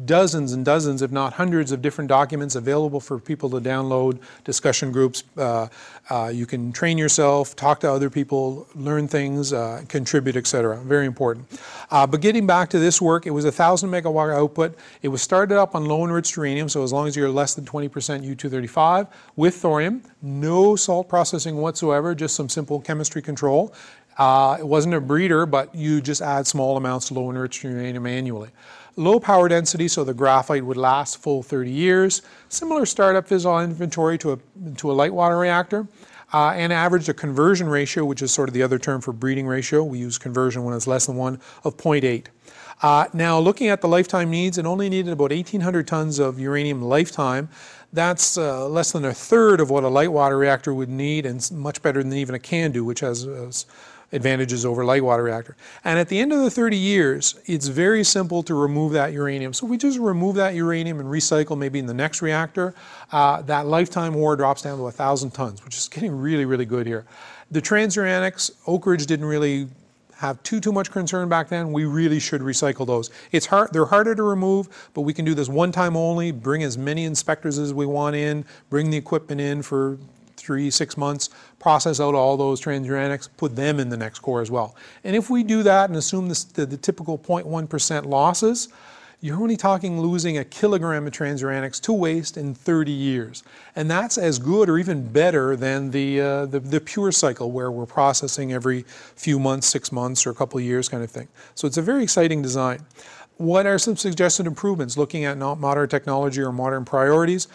Speaker 2: dozens and dozens, if not hundreds, of different documents available for people to download, discussion groups. You can train yourself, talk to other people, learn things, contribute, etc. Very important. But getting back to this work, it was a 1,000 megawatt output. It was started up on low enriched uranium, so as long as you're less than 20% U-235 with thorium, no salt processing whatsoever, just some simple chemistry control. It wasn't a breeder, but you just add small amounts of low enriched uranium manually. Low power density, so the graphite would last full 30 years. Similar startup fissile inventory to a light water reactor. And averaged a conversion ratio, which is sort of the other term for breeding ratio. We use conversion when it's less than 1, of 0.8. Now, looking at the lifetime needs, it only needed about 1,800 tons of uranium lifetime. That's less than a third of what a light water reactor would need, and much better than even a CANDU, which has advantages over light water reactor. And at the end of the 30 years, it's very simple to remove that uranium. So if we just remove that uranium and recycle maybe in the next reactor, that lifetime ore drops down to 1,000 tons, which is getting really, really good here. The transuranics, Oak Ridge didn't really have too much concern back then. We really should recycle those. It's hard, they're harder to remove, but we can do this one time only, bring as many inspectors as we want in, bring the equipment in for 3-6 months, process out all those transuranics, put them in the next core as well. And if we do that and assume the typical 0.1% losses, you're only talking losing 1 kilogram of transuranics to waste in 30 years. And that's as good or even better than the pure cycle where we're processing every few months, 6 months, or a couple of years kind of thing. So it's a very exciting design. What are some suggested improvements looking at not modern technology or modern priorities?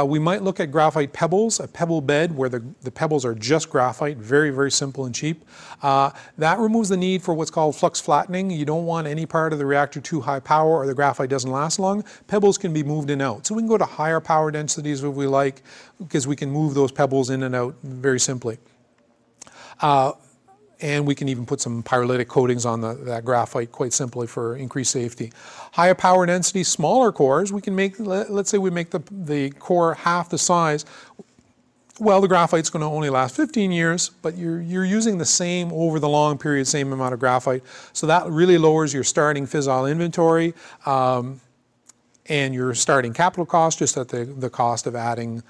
Speaker 2: We might look at graphite pebbles, a pebble bed where the pebbles are just graphite, very, very simple and cheap. That removes the need for what's called flux flattening. You don't want any part of the reactor too high power or the graphite doesn't last long. Pebbles can be moved in and out. So we can go to higher power densities if we like, because we can move those pebbles in and out very simply. And we can even put some pyrolytic coatings on that graphite quite simply for increased safety. Higher power density, smaller cores, we can make, let's say we make the core half the size. Well, the graphite's going to only last 15 years, but you're using the same over the long period, same amount of graphite. So that really lowers your starting fissile inventory and your starting capital cost just at the cost of adding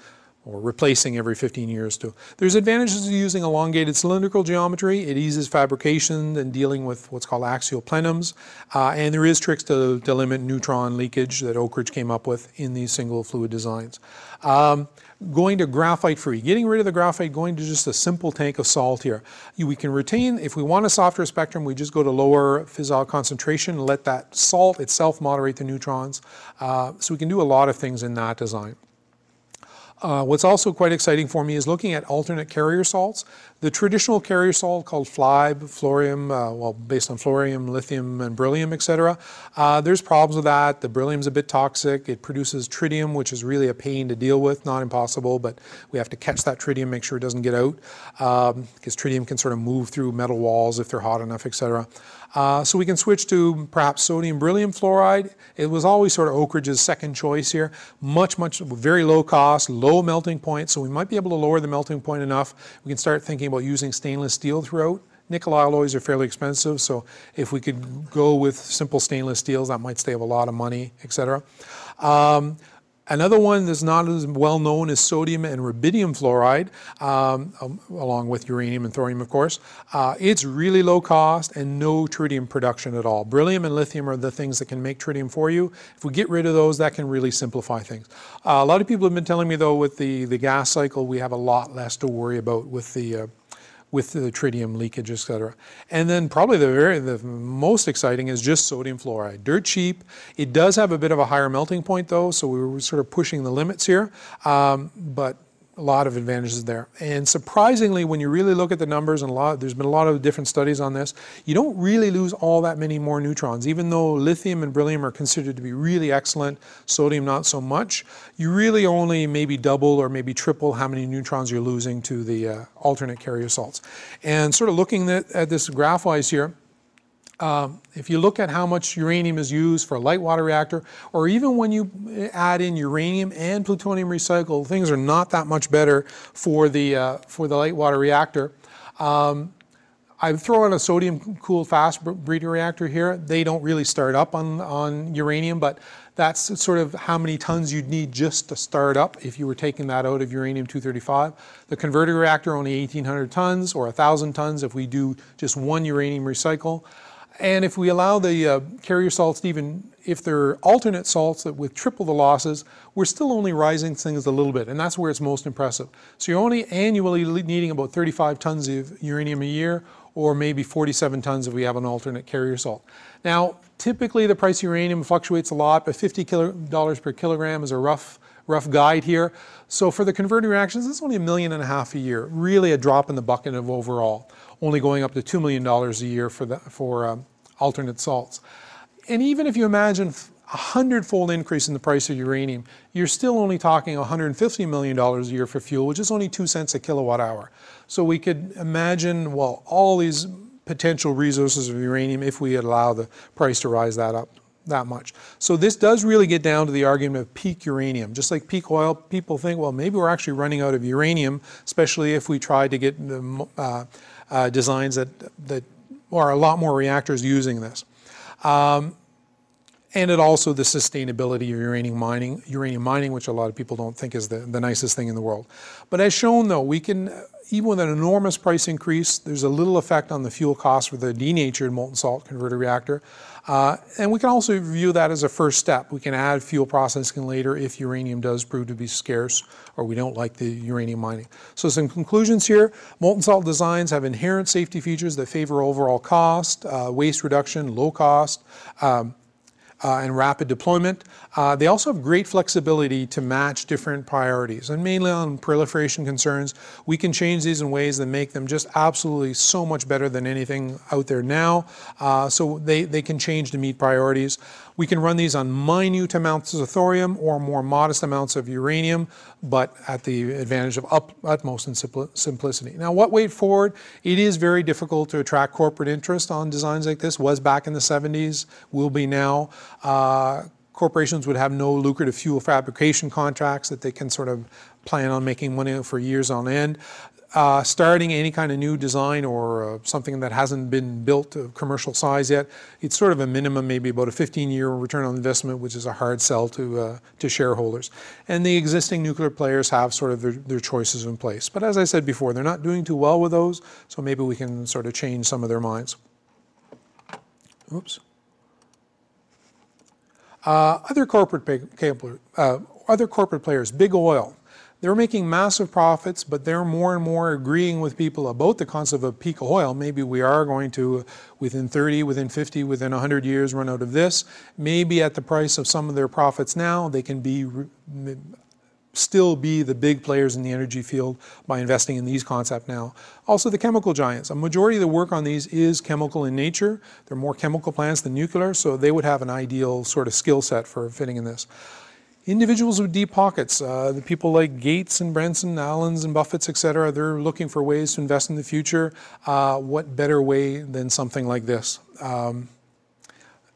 Speaker 2: or replacing every 15 years too. There's advantages to using elongated cylindrical geometry. It eases fabrication and dealing with what's called axial plenums. And there is tricks to limit neutron leakage that Oak Ridge came up with in these single fluid designs. Going to graphite free, getting rid of the graphite, going to just a simple tank of salt here. We can retain, if we want a softer spectrum, we just go to lower fissile concentration and let that salt itself moderate the neutrons. So we can do a lot of things in that design. What's also quite exciting for me is looking at alternate carrier salts. The traditional carrier salt called FLiBe, fluorium, well, based on fluorium, lithium, and beryllium, etc. There's problems with that. The beryllium's a bit toxic. It produces tritium, which is really a pain to deal with. Not impossible, but we have to catch that tritium, make sure it doesn't get out, because tritium can sort of move through metal walls if they're hot enough, etc. So we can switch to perhaps sodium beryllium fluoride. It was always sort of Oak Ridge's second choice here. Very low cost, low melting point, so we might be able to lower the melting point enough. We can start thinking about using stainless steel throughout. Nickel alloys are fairly expensive, so if we could go with simple stainless steels, that might save a lot of money, etc. Another one that's not as well known is sodium and rubidium fluoride, along with uranium and thorium, of course. It's really low cost and no tritium production at all. Beryllium and lithium are the things that can make tritium for you. If we get rid of those, that can really simplify things. A lot of people have been telling me, though, with the gas cycle, we have a lot less to worry about with the tritium leakage, etc. And then probably the most exciting is just sodium fluoride. Dirt cheap. It does have a bit of a higher melting point though, so we were sort of pushing the limits here, but a lot of advantages there. And surprisingly, when you really look at the numbers, and there's been a lot of different studies on this, you don't really lose all that many more neutrons. Even though lithium and beryllium are considered to be really excellent, sodium not so much, you really only maybe double or maybe triple how many neutrons you're losing to the alternate carrier salts. And sort of looking at this graph-wise here, if you look at how much uranium is used for a light water reactor, or even when you add in uranium and plutonium recycle, things are not that much better for the light water reactor. I throw in a sodium-cooled fast breeder reactor here. They don't really start up on uranium, but that's sort of how many tons you'd need just to start up if you were taking that out of uranium-235. The converter reactor, only 1,800 tons or 1,000 tons if we do just one uranium recycle. And if we allow the carrier salts, even if they're alternate salts that with triple the losses, we're still only rising things a little bit, and that's where it's most impressive. So you're only annually needing about 35 tons of uranium a year, or maybe 47 tons if we have an alternate carrier salt. Now, typically the price of uranium fluctuates a lot, but $50 per kilogram is a rough guide here. So for the converting reactions, it's only $1.5 million a year, really a drop in the bucket of overall, only going up to $2 million a year for alternate salts. And even if you imagine a 100-fold increase in the price of uranium, you're still only talking $150 million a year for fuel, which is only 2 cents a kilowatt hour. So we could imagine, well, all these potential resources of uranium if we allow the price to rise that much. So this does really get down to the argument of peak uranium. Just like peak oil, people think, well, maybe we're actually running out of uranium, especially if we try to get designs that are a lot more reactors using this. And it also the sustainability of uranium mining, which a lot of people don't think is the nicest thing in the world. But as shown though, we can, even with an enormous price increase, there's a little effect on the fuel cost for the denatured molten salt converter reactor. And we can also view that as a first step. We can add fuel processing later if uranium does prove to be scarce or we don't like the uranium mining. So some conclusions here. Molten salt designs have inherent safety features that favor overall cost, waste reduction, low cost, and rapid deployment. They also have great flexibility to match different priorities, and mainly on proliferation concerns. We can change these in ways that make them just absolutely so much better than anything out there now. So they can change to meet priorities. We can run these on minute amounts of thorium or more modest amounts of uranium, but at the advantage of utmost simplicity. Now, what way forward? It is very difficult to attract corporate interest on designs like this. Was back in the 70s, will be now. Corporations would have no lucrative fuel fabrication contracts that they can sort of plan on making money for years on end. starting any kind of new design or something that hasn't been built to commercial size yet, it's sort of a minimum, maybe about a 15-year return on investment, which is a hard sell to shareholders. And the existing nuclear players have sort of their choices in place. But as I said before, they're not doing too well with those, so maybe we can sort of change some of their minds. Oops. Other corporate players, big oil. They're making massive profits, but they're more and more agreeing with people about the concept of peak oil. Maybe we are going to, within 30, within 50, within 100 years, run out of this. Maybe at the price of some of their profits now, they can still be the big players in the energy field by investing in these concepts now. Also the chemical giants. A majority of the work on these is chemical in nature. They're more chemical plants than nuclear, so they would have an ideal sort of skill set for fitting in this. Individuals with deep pockets, the people like Gates and Branson, Allens and Buffetts, etc., they're looking for ways to invest in the future. What better way than something like this?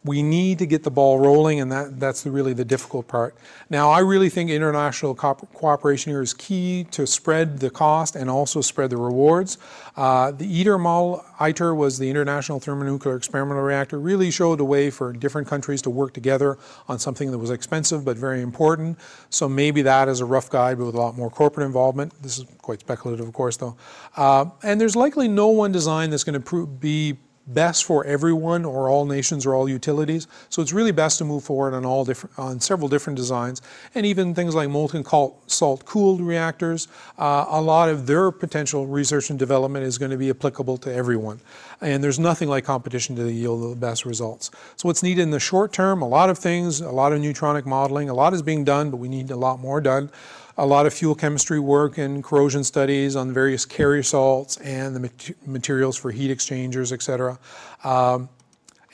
Speaker 2: We need to get the ball rolling, and that's really the difficult part. Now, I really think international cooperation here is key to spread the cost and also spread the rewards. The ITER model, ITER was the International Thermonuclear Experimental Reactor, really showed a way for different countries to work together on something that was expensive but very important. So maybe that is a rough guide, but with a lot more corporate involvement. This is quite speculative, of course, though. And there's likely no one design that's going to be best for everyone or all nations or all utilities. So it's really best to move forward on several different designs, and even things like molten salt cooled reactors. A lot of their potential research and development is going to be applicable to everyone. And there's nothing like competition to yield the best results. So what's needed in the short term, a lot of things, a lot of neutronic modeling, a lot is being done, but we need a lot more done. A lot of fuel chemistry work and corrosion studies on various carrier salts and the materials for heat exchangers, etc.,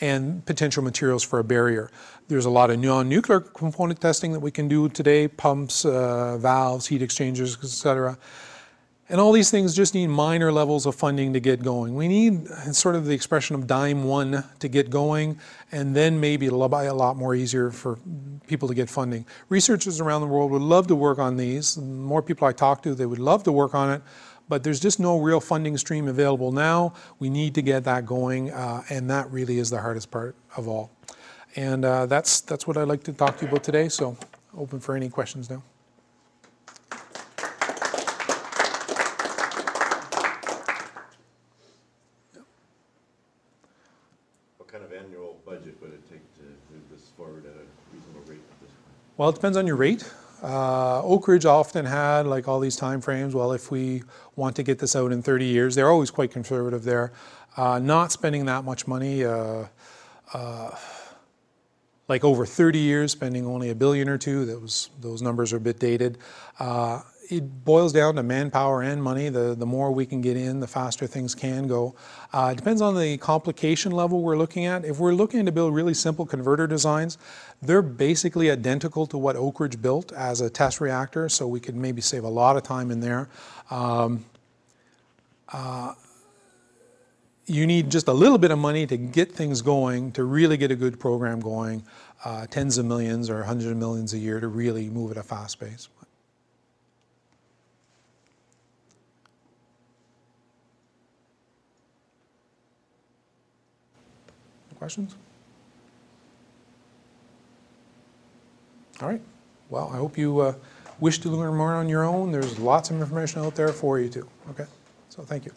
Speaker 2: and potential materials for a barrier. There's a lot of non-nuclear component testing that we can do today, pumps, valves, heat exchangers, etc. And all these things just need minor levels of funding to get going. We need sort of the expression of dime one to get going, and then maybe it'll be a lot more easier for people to get funding. Researchers around the world would love to work on these. The more people I talk to, they would love to work on it, but there's just no real funding stream available now. We need to get that going, and that really is the hardest part of all. And that's what I'd like to talk to you about today, so open for any questions now.
Speaker 3: Annual budget would it take to move this forward at a reasonable rate at this point?
Speaker 2: Well, it depends on your rate. Oak Ridge often had like all these time frames. Well, if we want to get this out in 30 years, they're always quite conservative there. Not spending that much money, like over 30 years, spending only $1 billion or $2 billion, those numbers are a bit dated. It boils down to manpower and money. The more we can get in, the faster things can go. It depends on the complication level we're looking at. If we're looking to build really simple converter designs, they're basically identical to what Oak Ridge built as a test reactor, so we could maybe save a lot of time in there. You need just a little bit of money to get things going, to really get a good program going, tens of millions or hundreds of millions a year to really move at a fast pace. Questions? All right. Well, I hope you wish to learn more on your own. There's lots of information out there for you too. Okay. So thank you.